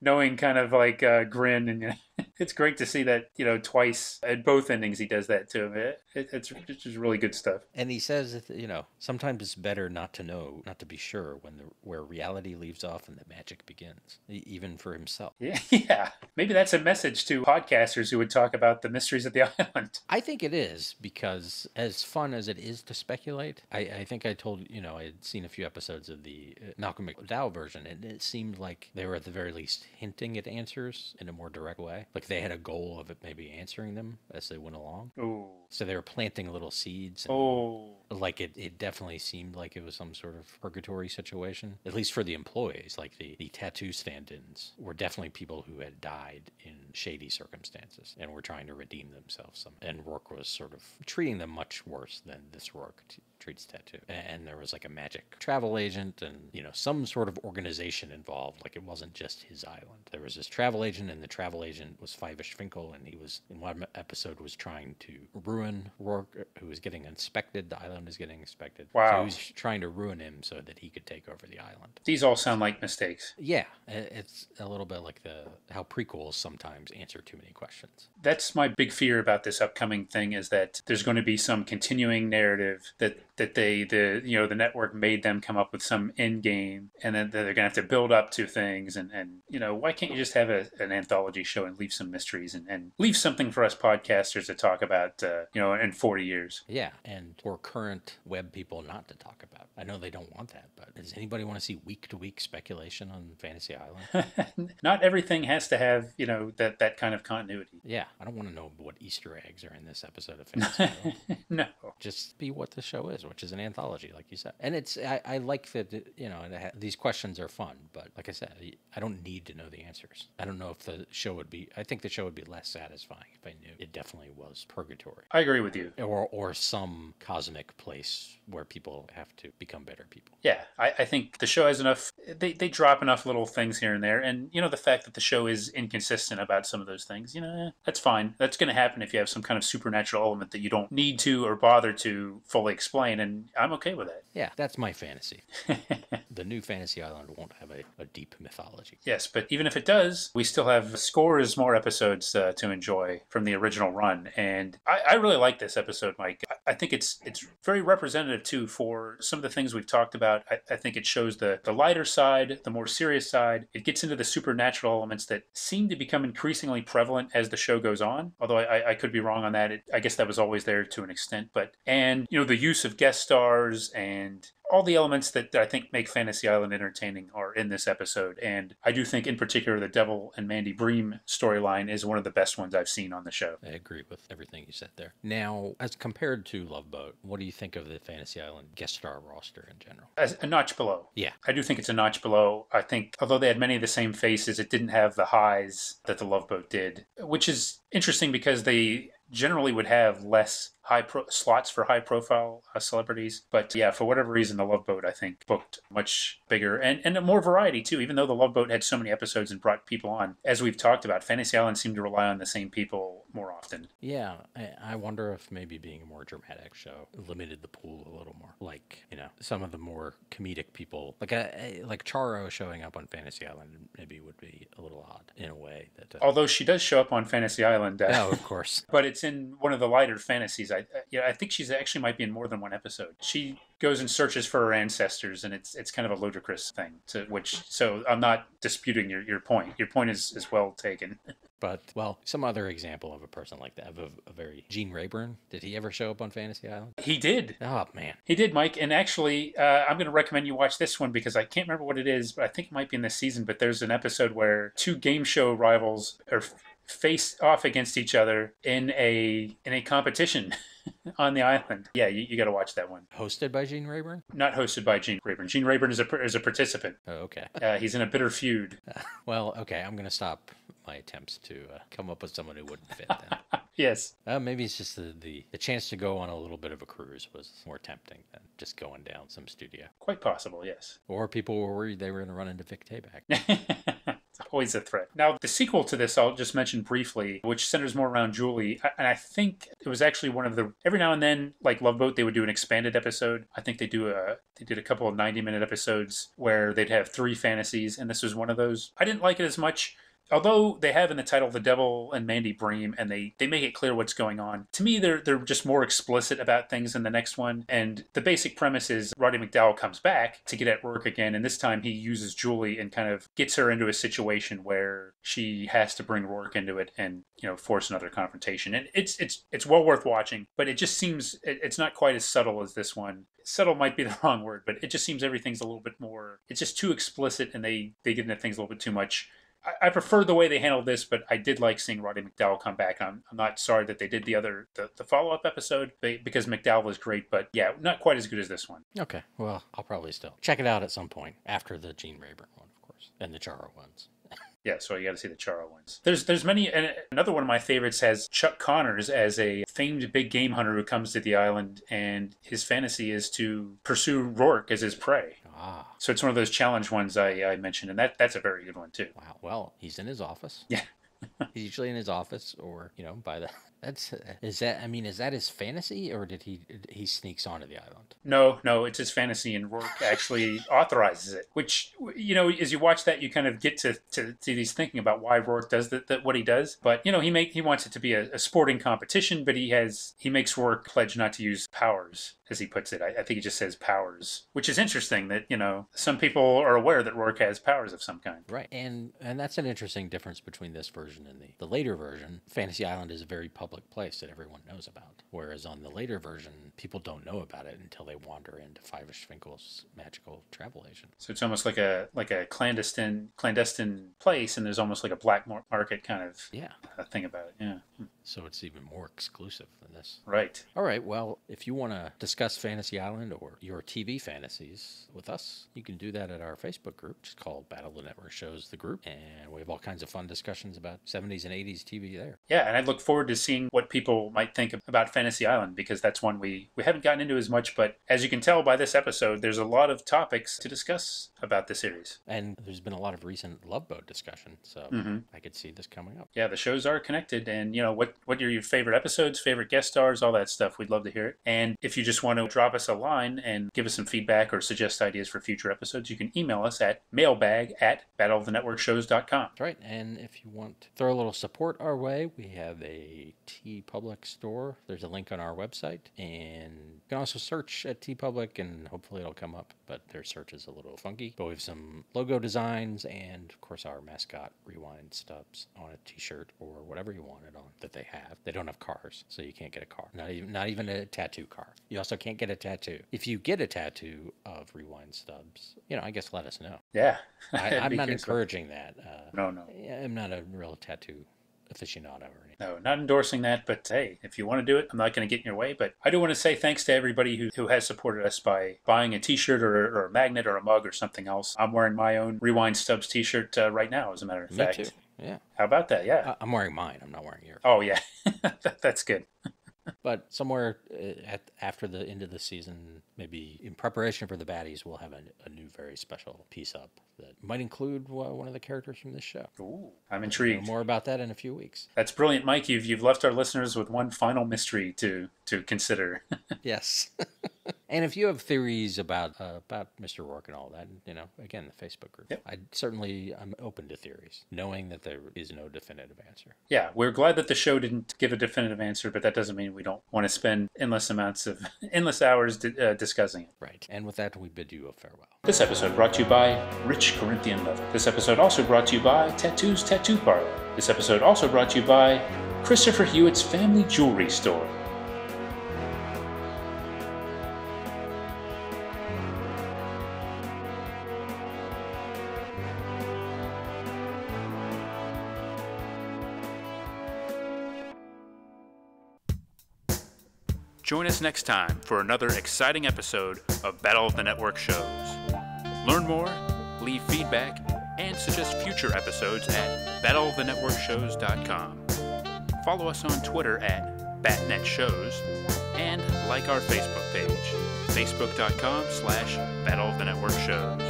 knowing kind of grin. And it's great to see that, twice at both endings he does that to him. It's just really good stuff. And he says, that, sometimes it's better not to know, not to be sure where reality leaves off and the magic begins, even for himself. Yeah. Maybe that's a message to podcasters who would talk about the mysteries of the island. I think it is, because as fun as it is to speculate, I think I told, I had seen a few episodes of the Malcolm McDowell version, and it seemed like they were at the very least hinting at answers in a more direct way. Like they had a goal of it maybe answering them as they went along. Ooh. So they were planting little seeds. Like it definitely seemed like it was some sort of purgatory situation, at least for the employees. Like the tattoo stand-ins were definitely people who had died in shady circumstances and were trying to redeem themselves. And Rourke was sort of treating them much worse than this Rourke treats Tattoo. And there was like a magic travel agent and, some sort of organization involved. Like it wasn't just his island. There was this travel agent, and the travel agent was Fivish Finkel, and he was, in one episode, was trying to ruin Rourke, who was getting inspected. The island is getting inspected. Wow. So he was trying to ruin him so that he could take over the island. These all sound like mistakes. Yeah, it's a little bit like how prequels sometimes answer too many questions. That's my big fear about this upcoming thing, is that there's going to be some continuing narrative that the network made them come up with some end game, and then they're going to have to build up to things, and why can't you just have an anthology show and leave some mysteries and leave something for us podcasters to talk about in 40 years. Yeah, and for current web people not to talk about. I know they don't want that, but does anybody want to see week-to-week speculation on Fantasy Island? Not everything has to have that kind of continuity. Yeah, I don't want to know what Easter eggs are in this episode of Fantasy Island. No, just be what the show is, which is an anthology, like you said. And I like that these questions are fun, but like I said, I don't need to know the answers. I don't know if the show would be. I think the show would be less satisfying if I knew it definitely was purgatory. I agree with you. Or some cosmic place where people have to become better people. Yeah, I think the show has enough. They drop enough little things here and there, and the fact that the show is inconsistent about some of those things, that's fine. That's going to happen if you have some kind of supernatural element that you don't need to or bother to fully explain, and I'm okay with that. Yeah, that's my fantasy. The new Fantasy Island won't have a deep mythology. Yes, but even if it does, we still have scores more episodes to enjoy from the original run, and I really like this episode, Mike. I think it's very representative too for some of the things we've talked about. I think it shows the lighter side, the more serious side. It gets into the supernatural elements that seem to become increasingly prevalent as the show goes on, although I could be wrong on that. I guess that was always there to an extent, and the use of guest stars and all the elements that I think make Fantasy Island entertaining are in this episode. And I do think in particular the Devil and Mandy Bream storyline is one of the best ones I've seen on the show. I agree with everything you said there. Now, as compared to Love Boat, what do you think of the Fantasy Island guest star roster in general? As a notch below. Yeah. I do think it's a notch below. I think although they had many of the same faces, it didn't have the highs that the Love Boat did, which is interesting because they generally would have less slots for high profile celebrities. But yeah, for whatever reason, the Love Boat I think booked much bigger and more variety too. Even though the Love Boat had so many episodes and brought people on, as we've talked about, Fantasy Island seemed to rely on the same people more often. Yeah, I wonder if maybe being a more dramatic show limited the pool a little more. Like, some of the more comedic people, like Charo showing up on Fantasy Island, maybe would be a little odd in a way that. Although she does show up on Fantasy Island, oh, of course, but it's in one of the lighter fantasies. I think she's actually might be in more than one episode. She goes and searches for her ancestors, and it's kind of a ludicrous thing. So I'm not disputing your point. Your point is well taken. But, well, some other example of a person like that, of a very... Gene Rayburn, did he ever show up on Fantasy Island? He did. Oh, man. He did, Mike. And actually, I'm going to recommend you watch this one because I can't remember what it is, but I think it might be in this season. But there's an episode where two game show rivals are face off against each other in a competition on the island. Yeah, you got to watch that one. Hosted by Gene Rayburn? Not hosted by Gene Rayburn. Gene Rayburn is a participant. Oh, okay. He's in a bitter feud. Well, okay, I'm going to stop my attempts to come up with someone who wouldn't fit then. Yes. Maybe it's just the chance to go on a little bit of a cruise was more tempting than just going down some studio. Quite possible, yes. Or people were worried they were going to run into Vic Tayback. It's always a threat. Now, the sequel to this, I'll just mention briefly, which centers more around Julie. And I think it was actually one of the... Every now and then, like Love Boat, they would do an expanded episode. I think they did a couple of 90-minute episodes where they'd have 3 fantasies, and this was one of those. I didn't like it as much. Although they have in the title The Devil and Mandy Bream, and they make it clear what's going on, to me they're just more explicit about things in the next one. And the basic premise is Roddy McDowall comes back to get at work again, and this time he uses Julie and kind of gets her into a situation where she has to bring Rourke into it and force another confrontation. And it's well worth watching, but it just seems it's not quite as subtle as this one. Subtle might be the wrong word, but it just seems everything's a little bit more... It's just too explicit, and they get into things a little bit too much. I prefer the way they handled this, but I did like seeing Roddy McDowall come back. I'm not sorry that they did the follow-up episode because McDowall was great, but yeah, not quite as good as this one. Okay, well, I'll probably still check it out at some point after the Gene Rayburn one, of course, and the Charo ones. Yeah, so you got to see the Charo ones. There's many, and another one of my favorites has Chuck Connors as a famed big game hunter who comes to the island, and his fantasy is to pursue Rourke as his prey. Ah. So it's one of those challenge ones I mentioned, and that's a very good one too. Wow. Well, he's in his office. Yeah. He's usually in his office, or by the. Is that his fantasy, or did he sneaks onto the island? No, it's his fantasy, and Rourke actually authorizes it. Which as you watch that, you kind of get to these thinking about why Rourke does what he does. But he wants it to be a sporting competition, but he makes Rourke pledge not to use powers, as he puts it. I think he just says powers, which is interesting that some people are aware that Rourke has powers of some kind. Right, and that's an interesting difference between this version and the later version. Fantasy Island is a very public place that everyone knows about, whereas on the later version, people don't know about it until they wander into Fivish Finkel's magical travel agent. So it's almost like a clandestine place, and there's almost like a black market kind of thing about it. Yeah. So it's even more exclusive than this. Right. All right. Well, if you want to discuss Fantasy Island or your TV fantasies with us, you can do that at our Facebook group, which is called Battle of the Network Shows the Group. And we have all kinds of fun discussions about 70s and 80s TV there. Yeah, and I look forward to seeing what people might think about Fantasy Island, because that's one we haven't gotten into as much. But as you can tell by this episode, there's a lot of topics to discuss about the series. And there's been a lot of recent Love Boat discussion, so I could see this coming up. Yeah, the shows are connected, and what are your favorite episodes, favorite guest stars, all that stuff. We'd love to hear it. And if you just want to drop us a line and give us some feedback or suggest ideas for future episodes, you can email us at mailbag@battleofthenetworkshows.com. That's right. And if you want to throw a little support our way, we have a TeePublic store. There's a link on our website, and you can also search at TeePublic, and hopefully it'll come up, but their search is a little funky. But we have some logo designs and, of course, our mascot Rewind stubs on a t-shirt or whatever you want it on that they have. They don't have cars, so you can't get a car. Not even a tattoo car. You also can't get a tattoo. If you get a tattoo of Rewind stubs, I guess let us know. Yeah. I'm not encouraging that. No. I'm not a real tattoo aficionado or anything. No, not endorsing that, but hey, if you want to do it, I'm not going to get in your way. But I do want to say thanks to everybody who has supported us by buying a t-shirt or a magnet or a mug or something else. I'm wearing my own Rewind Stubs t-shirt right now, as a matter of fact. Me too. Yeah. How about that? Yeah. I'm wearing mine. I'm not wearing yours. Oh, yeah. That's good. But somewhere after the end of the season, maybe in preparation for the baddies, we'll have a new very special piece up that might include one of the characters from this show. Ooh, I'm Know intrigued. more about that in a few weeks. That's brilliant, Mike. You've left our listeners with one final mystery to consider. Yes. And if you have theories about Mr. Rourke and all that, again, the Facebook group. Yep. I'm open to theories, knowing that there is no definitive answer. Yeah, we're glad that the show didn't give a definitive answer, but that doesn't mean we don't want to spend endless hours discussing it. Right. And with that, we bid you a farewell. This episode brought to you by Rich Corinthian Leather. This episode also brought to you by Tattoos Tattoo Parlor. This episode also brought to you by Christopher Hewitt's Family Jewelry Store. Join us next time for another exciting episode of Battle of the Network Shows. Learn more, leave feedback, and suggest future episodes at battleofthenetworkshows.com. Follow us on Twitter at BatNetShows, and like our Facebook page, facebook.com/Battle of the Network Shows.